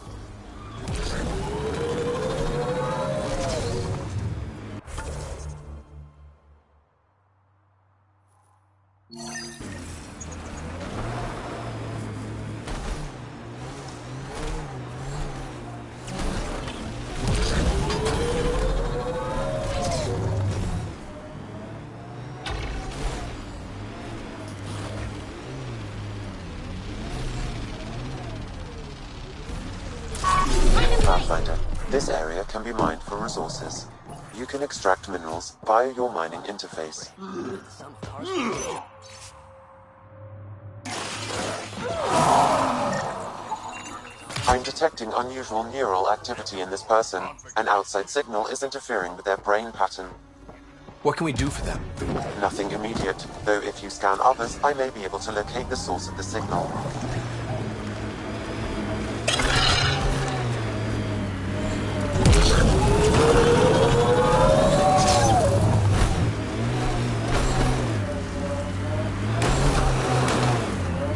Pathfinder, this area can be mined for resources. You can extract minerals via your mining interface. I'm detecting unusual neural activity in this person. An outside signal is interfering with their brain pattern. What can we do for them? Nothing immediate, though if you scan others, I may be able to locate the source of the signal.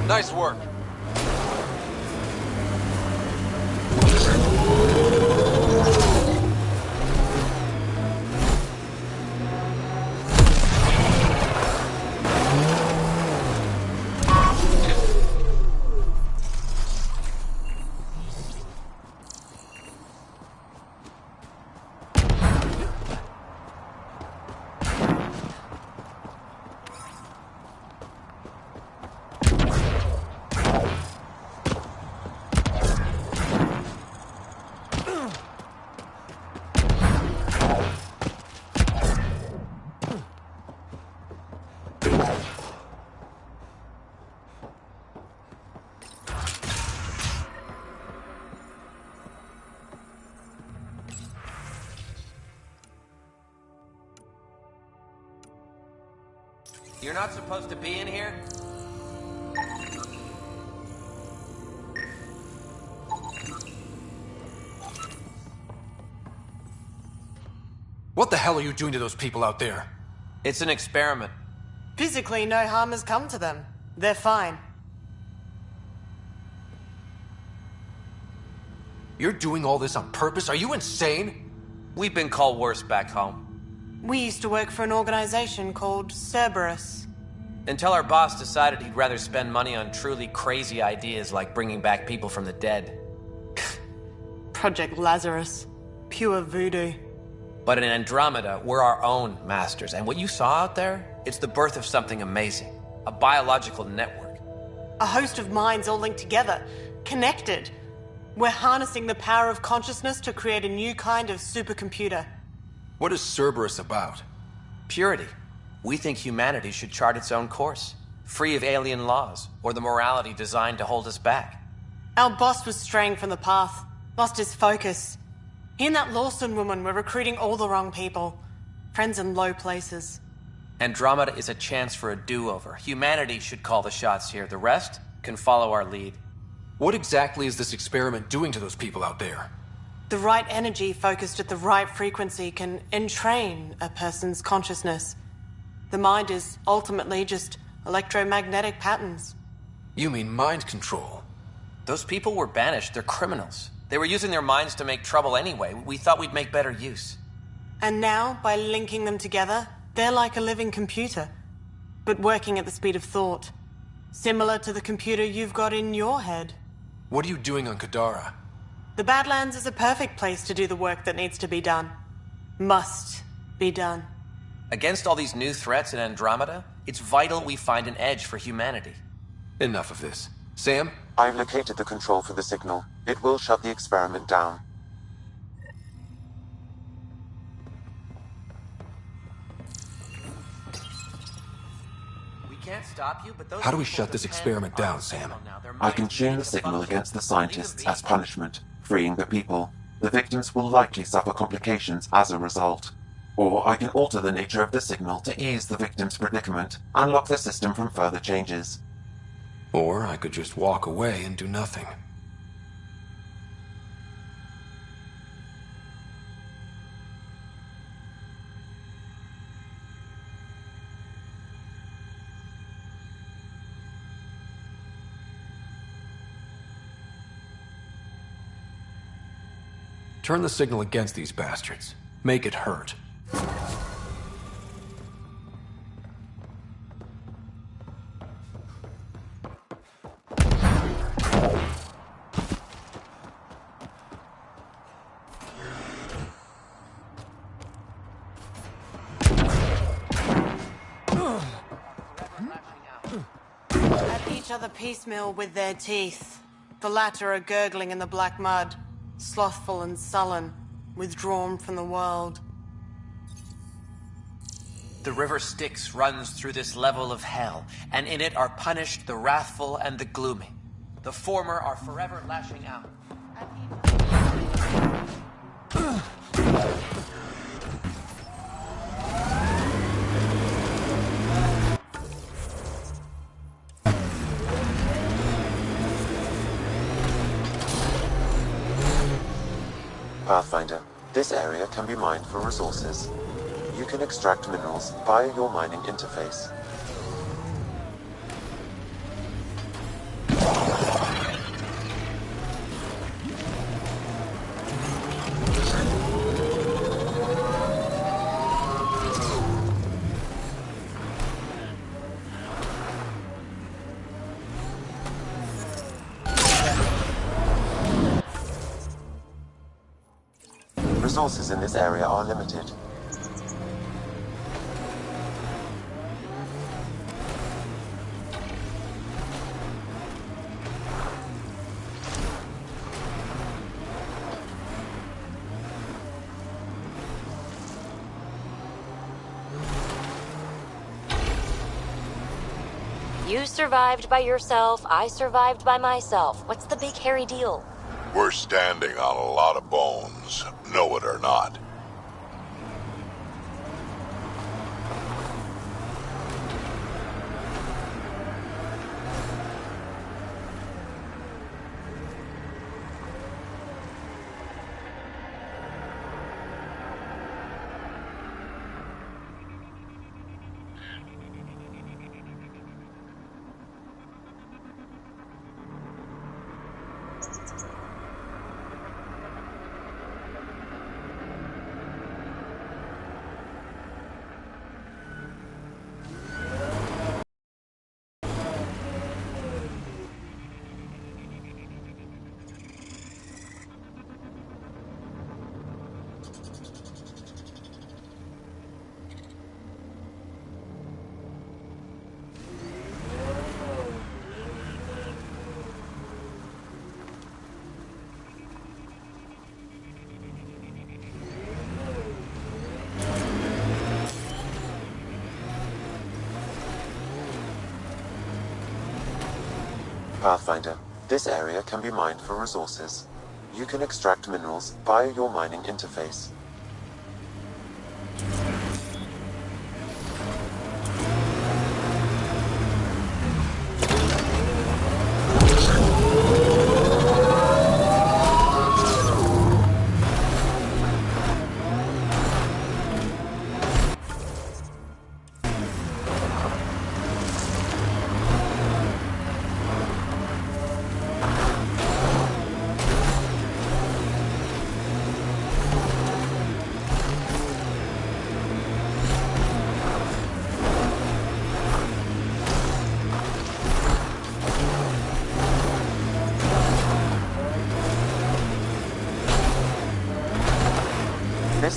Nice work. You're not supposed to be in here? What the hell are you doing to those people out there? It's an experiment. Physically, no harm has come to them. They're fine. You're doing all this on purpose? Are you insane? We've been called worse back home. We used to work for an organization called Cerberus. Until our boss decided he'd rather spend money on truly crazy ideas like bringing back people from the dead. Project Lazarus. Pure voodoo. But in Andromeda, we're our own masters. And what you saw out there, it's the birth of something amazing. A biological network. A host of minds all linked together. Connected. We're harnessing the power of consciousness to create a new kind of supercomputer. What is Cerberus about? Purity. We think humanity should chart its own course, free of alien laws or the morality designed to hold us back. Our boss was straying from the path, lost his focus. He and that Lawson woman were recruiting all the wrong people, friends in low places. Andromeda is a chance for a do-over. Humanity should call the shots here. The rest can follow our lead. What exactly is this experiment doing to those people out there? The right energy focused at the right frequency can entrain a person's consciousness. The mind is ultimately just electromagnetic patterns. You mean mind control? Those people were banished. They're criminals. They were using their minds to make trouble anyway. We thought we'd make better use. And now, by linking them together, they're like a living computer, but working at the speed of thought. Similar to the computer you've got in your head. What are you doing on Kadara? The Badlands is a perfect place to do the work that needs to be done. Must be done. Against all these new threats in Andromeda, it's vital we find an edge for humanity. Enough of this. Sam? I've located the control for the signal. It will shut the experiment down. We can't stop you, but those How do we people shut this depend experiment on down, the Sam? signal now. Their I can minds tune need the to signal function. against the Leave scientists them as be. punishment, freeing the people. The victims will likely suffer complications as a result. Or I can alter the nature of the signal to ease the victim's predicament and lock the system from further changes. Or I could just walk away and do nothing. Turn the signal against these bastards. Make it hurt. At each other piecemeal with their teeth. The latter are gurgling in the black mud, slothful and sullen, withdrawn from the world. The river Styx runs through this level of hell, and in it are punished the wrathful and the gloomy. The former are forever lashing out. Pathfinder, this area can be mined for resources. You can extract minerals via your mining interface. Resources in this area are limited. You survived by yourself, I survived by myself. What's the big hairy deal? We're standing on a lot of bones, know it or not. Pathfinder, this area can be mined for resources. You can extract minerals via your mining interface.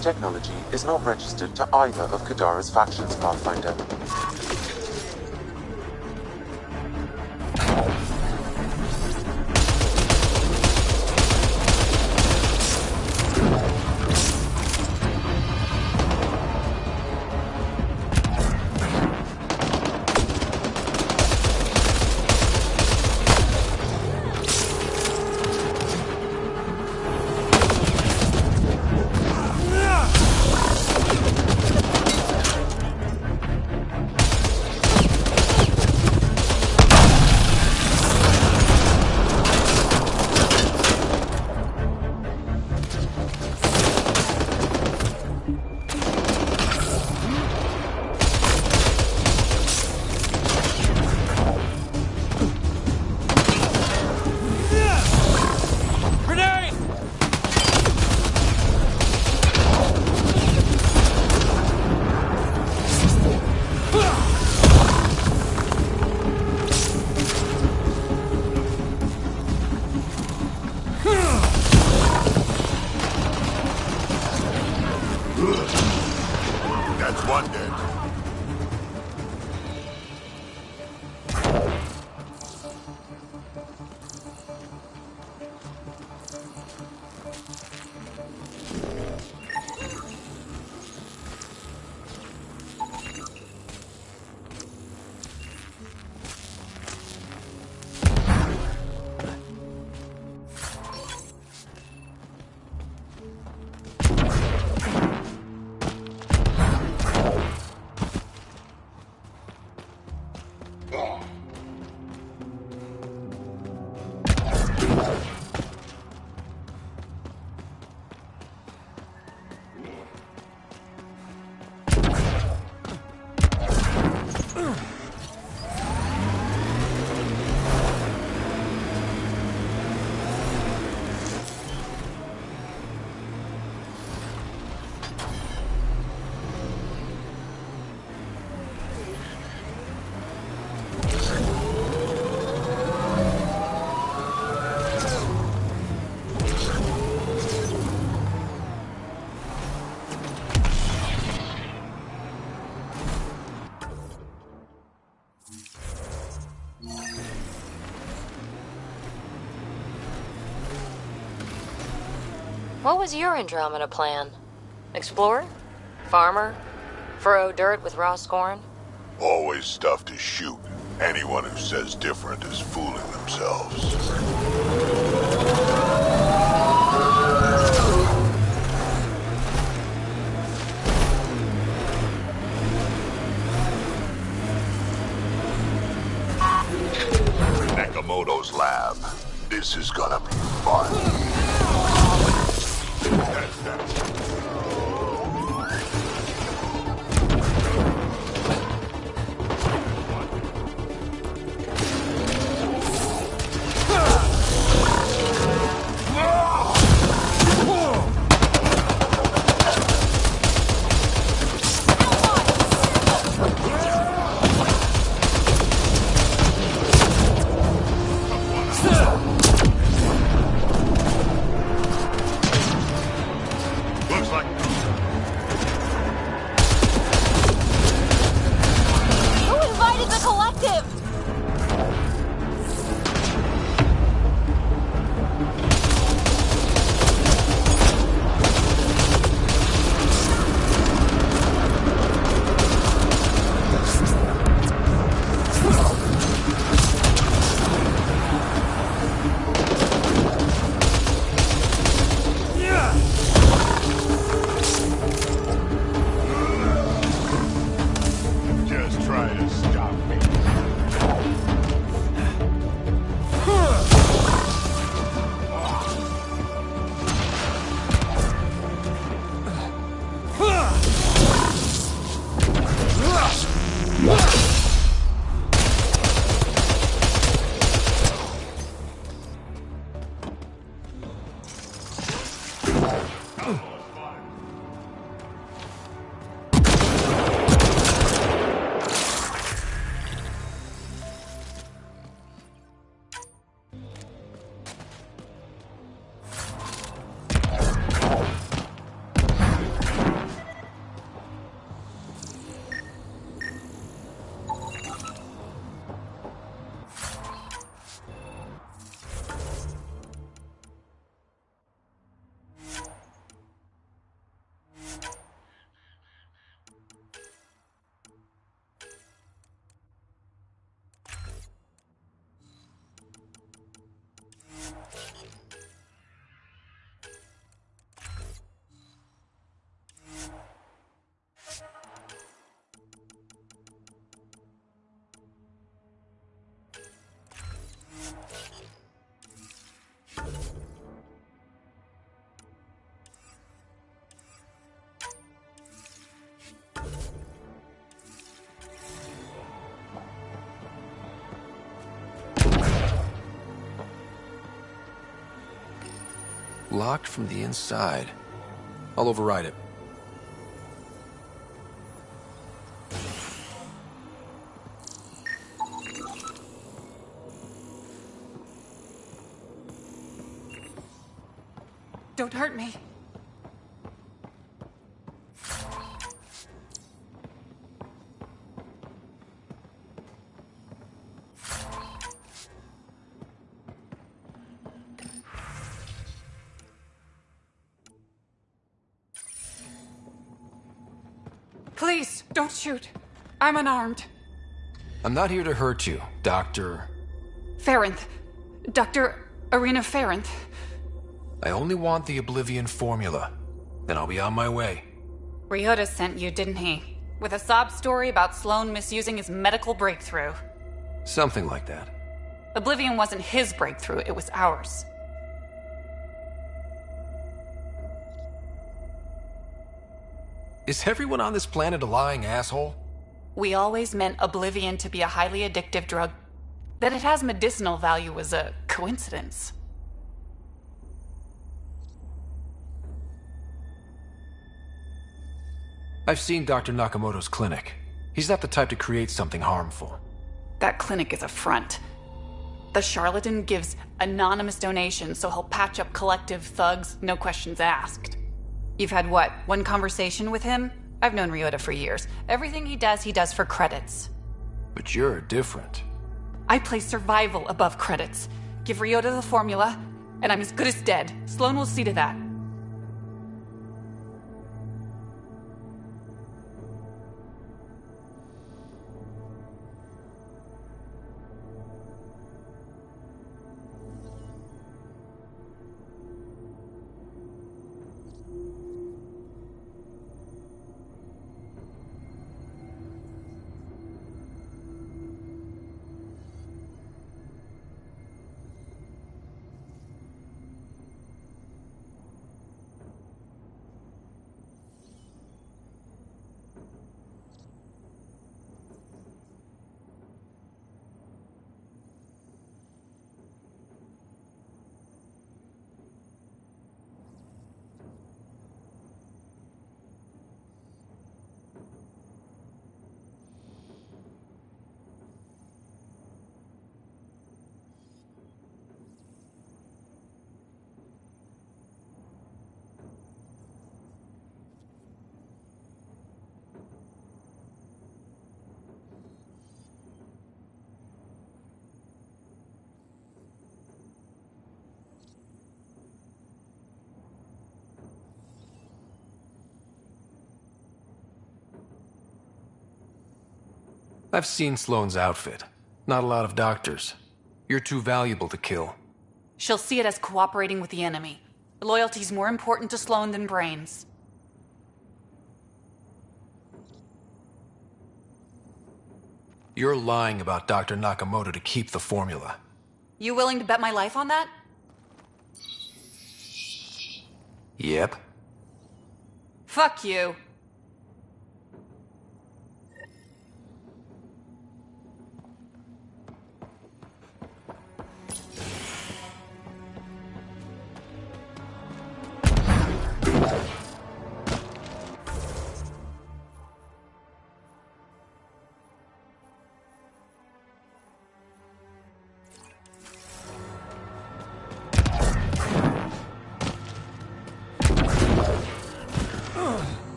this technology is not registered to either of Kadara's factions, Pathfinder. That's one dead. What was your Andromeda plan? Explorer? Farmer? Furrow dirt with raw scorn? Always stuff to shoot. Anyone who says different is fooling themselves. Nakamoto's lab. This is gonna be fun. That's that. Locked from the inside. I'll override it. Don't hurt me. Please, don't shoot. I'm unarmed. I'm not here to hurt you, Dr. Ferenth. Dr. Arena Ferenth. I only want the Oblivion formula. Then I'll be on my way. Ryota sent you, didn't he? With a sob story about Sloan misusing his medical breakthrough. Something like that. Oblivion wasn't his breakthrough, it was ours. Is everyone on this planet a lying asshole? We always meant Oblivion to be a highly addictive drug. That it has medicinal value was a coincidence. I've seen Dr. Nakamoto's clinic. He's not the type to create something harmful. That clinic is a front. The charlatan gives anonymous donations so he'll patch up collective thugs, no questions asked. You've had what, one conversation with him? I've known Ryota for years. Everything he does for credits. But you're different. I place survival above credits. Give Ryota the formula, and I'm as good as dead. Sloan will see to that. I've seen Sloane's outfit. Not a lot of doctors. You're too valuable to kill. She'll see it as cooperating with the enemy. Loyalty's more important to Sloan than brains. You're lying about Dr. Nakamoto to keep the formula. You willing to bet my life on that? Yep. Fuck you.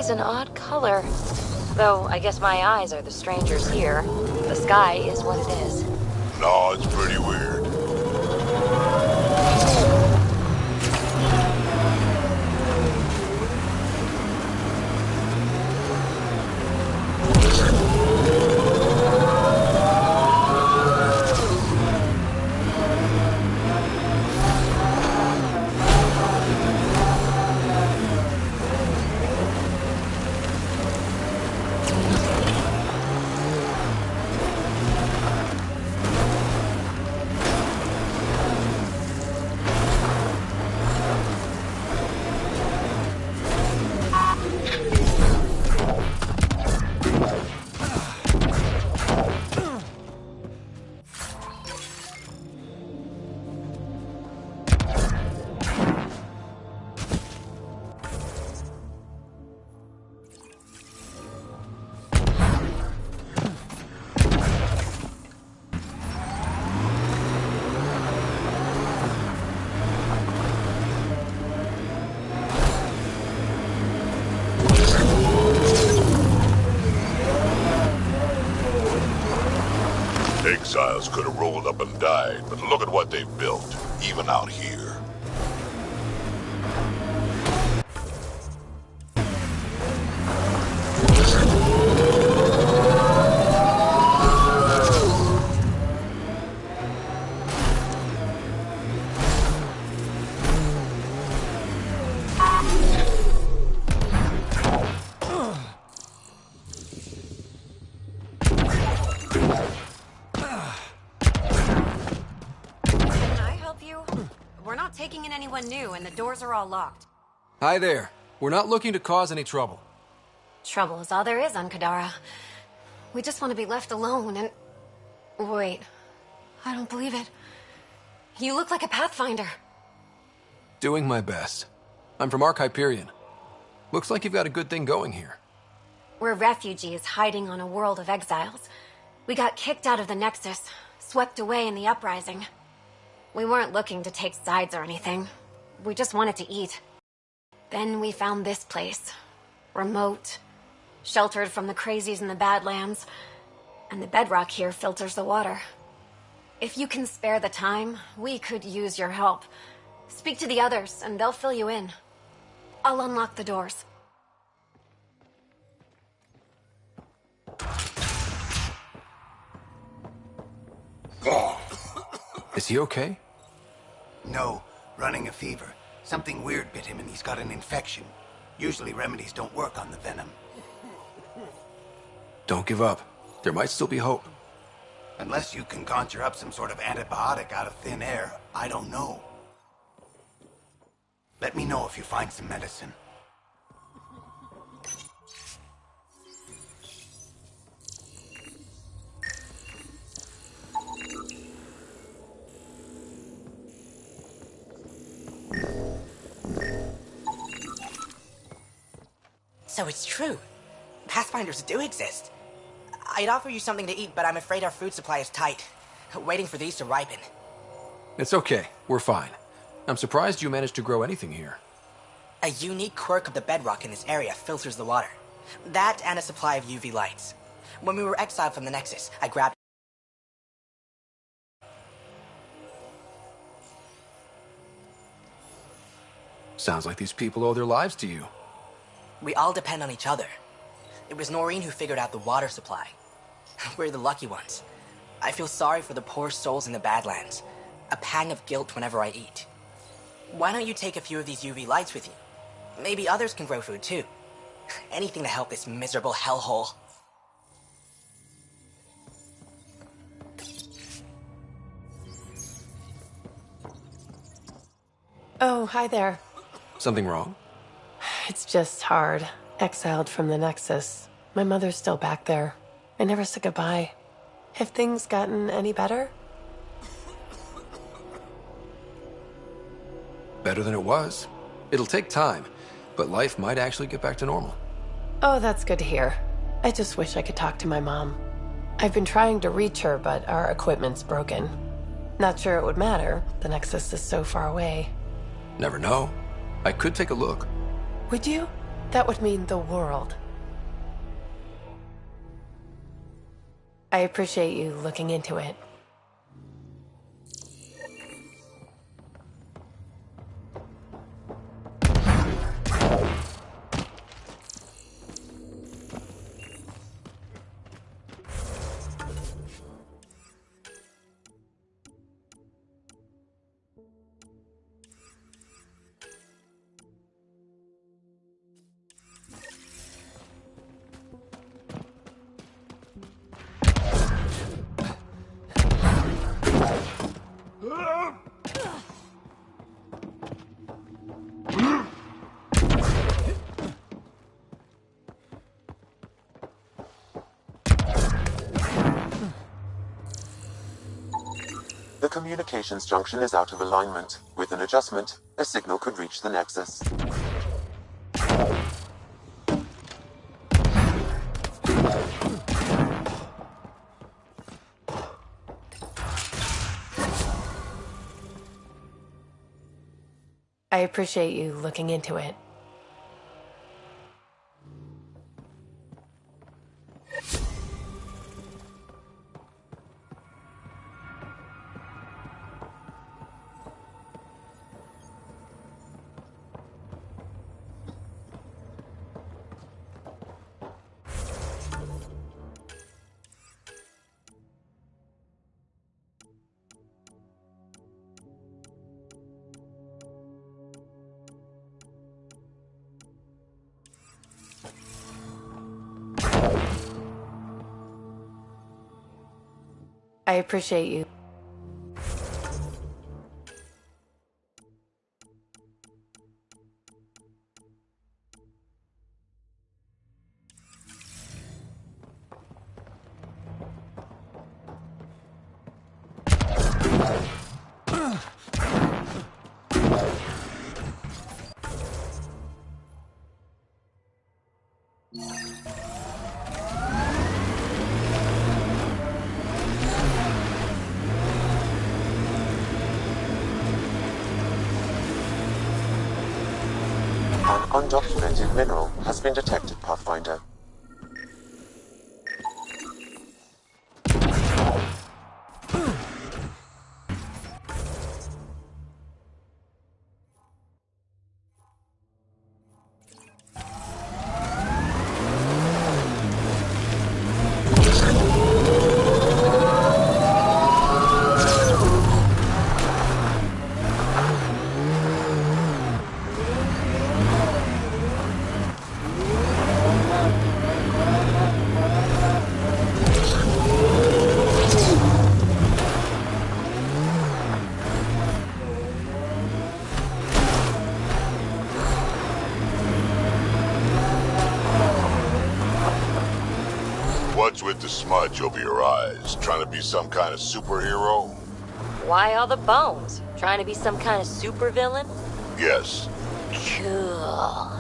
An odd color. Though, I guess my eyes are the strangers here. The sky is what it is. No, it's pretty weird. Exiles could have rolled up and died, but look at what they've built, even out here. Taking in anyone new, and the doors are all locked. Hi there. We're not looking to cause any trouble. Trouble is all there is on Kadara. We just want to be left alone and... Wait. I don't believe it. You look like a Pathfinder. Doing my best. I'm from Arch-Hyperion. Looks like you've got a good thing going here. We're refugees hiding on a world of exiles. We got kicked out of the Nexus, swept away in the uprising. We weren't looking to take sides or anything. We just wanted to eat. Then we found this place. Remote. Sheltered from the crazies in the Badlands. And the bedrock here filters the water. If you can spare the time, we could use your help. Speak to the others, and they'll fill you in. I'll unlock the doors. Is he okay? No, running a fever. Something weird bit him and he's got an infection. Usually remedies don't work on the venom. Don't give up. There might still be hope. Unless you can conjure up some sort of antibiotic out of thin air, I don't know. Let me know if you find some medicine. So it's true. Pathfinders do exist. I'd offer you something to eat, but I'm afraid our food supply is tight. Waiting for these to ripen. It's okay. We're fine. I'm surprised you managed to grow anything here. A unique quirk of the bedrock in this area filters the water. That and a supply of UV lights. When we were exiled from the Nexus, I grabbed... Sounds like these people owe their lives to you. We all depend on each other. It was Noreen who figured out the water supply. We're the lucky ones. I feel sorry for the poor souls in the Badlands. A pang of guilt whenever I eat. Why don't you take a few of these UV lights with you? Maybe others can grow food too. Anything to help this miserable hellhole. Oh, hi there. Something wrong? It's just hard. Exiled from the Nexus. My mother's still back there. I never said goodbye. Have things gotten any better? Better than it was. It'll take time, but life might actually get back to normal. Oh, that's good to hear. I just wish I could talk to my mom. I've been trying to reach her, but our equipment's broken. Not sure it would matter. The Nexus is so far away. Never know. I could take a look. Would you? That would mean the world. I appreciate you looking into it. The communications junction is out of alignment. With an adjustment, a signal could reach the Nexus. I appreciate you looking into it. I appreciate you. An undocumented mineral has been detected, Pathfinder. What's with the smudge over your eyes? Trying to be some kind of superhero? Why all the bones? Trying to be some kind of supervillain? Yes. Cool.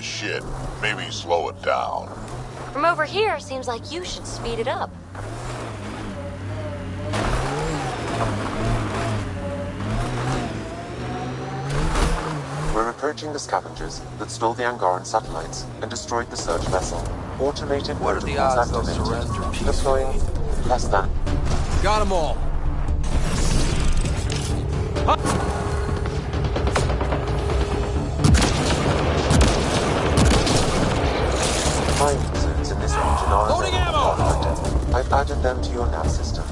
Shit, maybe slow it down. From over here, seems like you should speed it up. We're approaching the scavengers that stole the Angaran satellites and destroyed the search vessel. Automated What are the protocols odds they'll activated. surrender peacefully? Deploying less than. Got them all. Mining zones in this region are Loading available. I've added them to your nav system.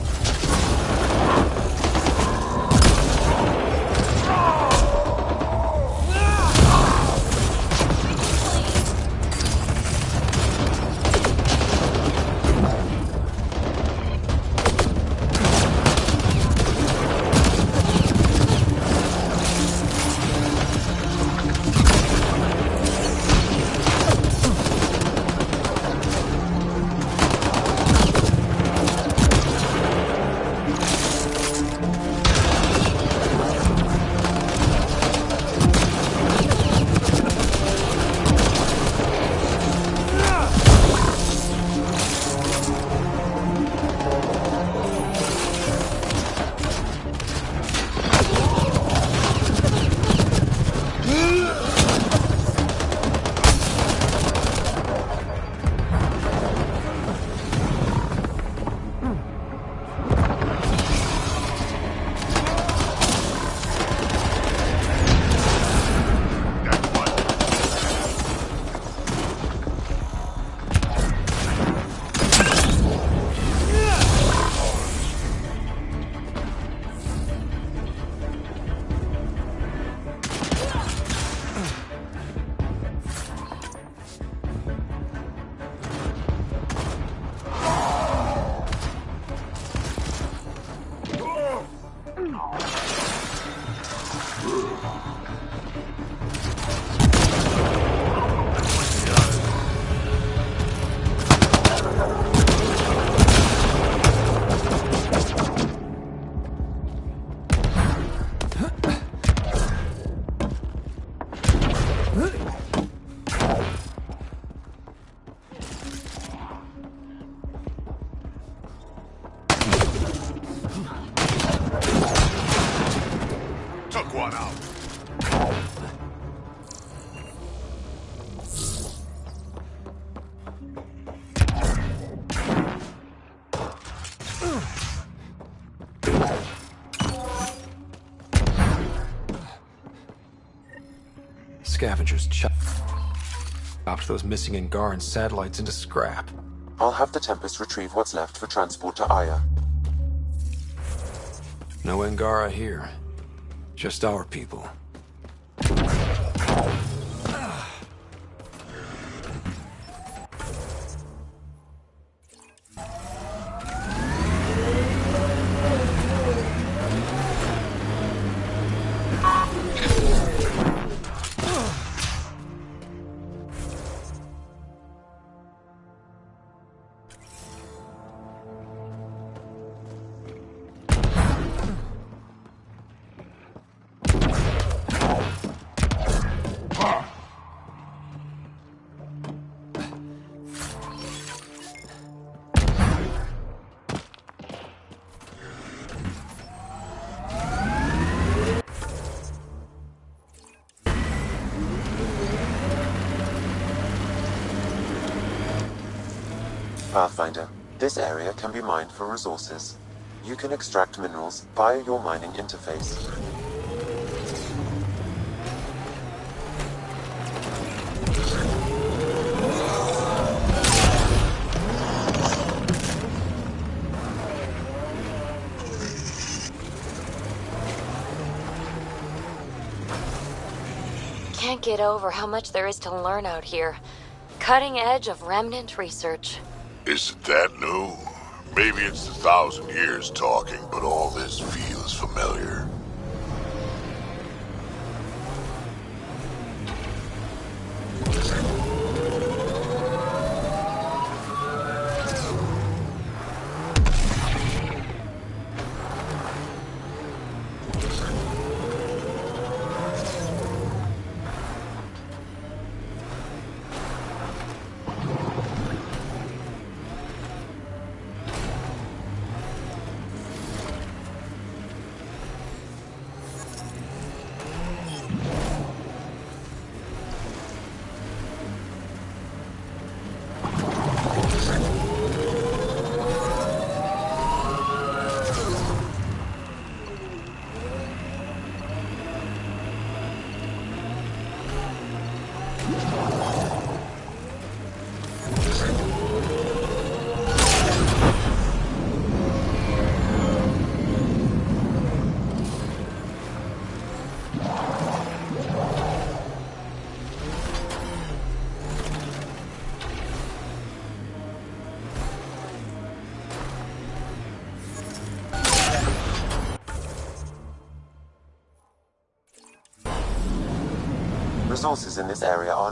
on out. Scavengers chopped those missing Angaran satellites into scrap. I'll have the Tempest retrieve what's left for transport to Aya. No Angara here. Just our people. Pathfinder, this area can be mined for resources. You can extract minerals via your mining interface. Can't get over how much there is to learn out here. Cutting edge of remnant research. Isn't that new? Maybe it's 1,000 years talking, but all this feels familiar. Resources in this area are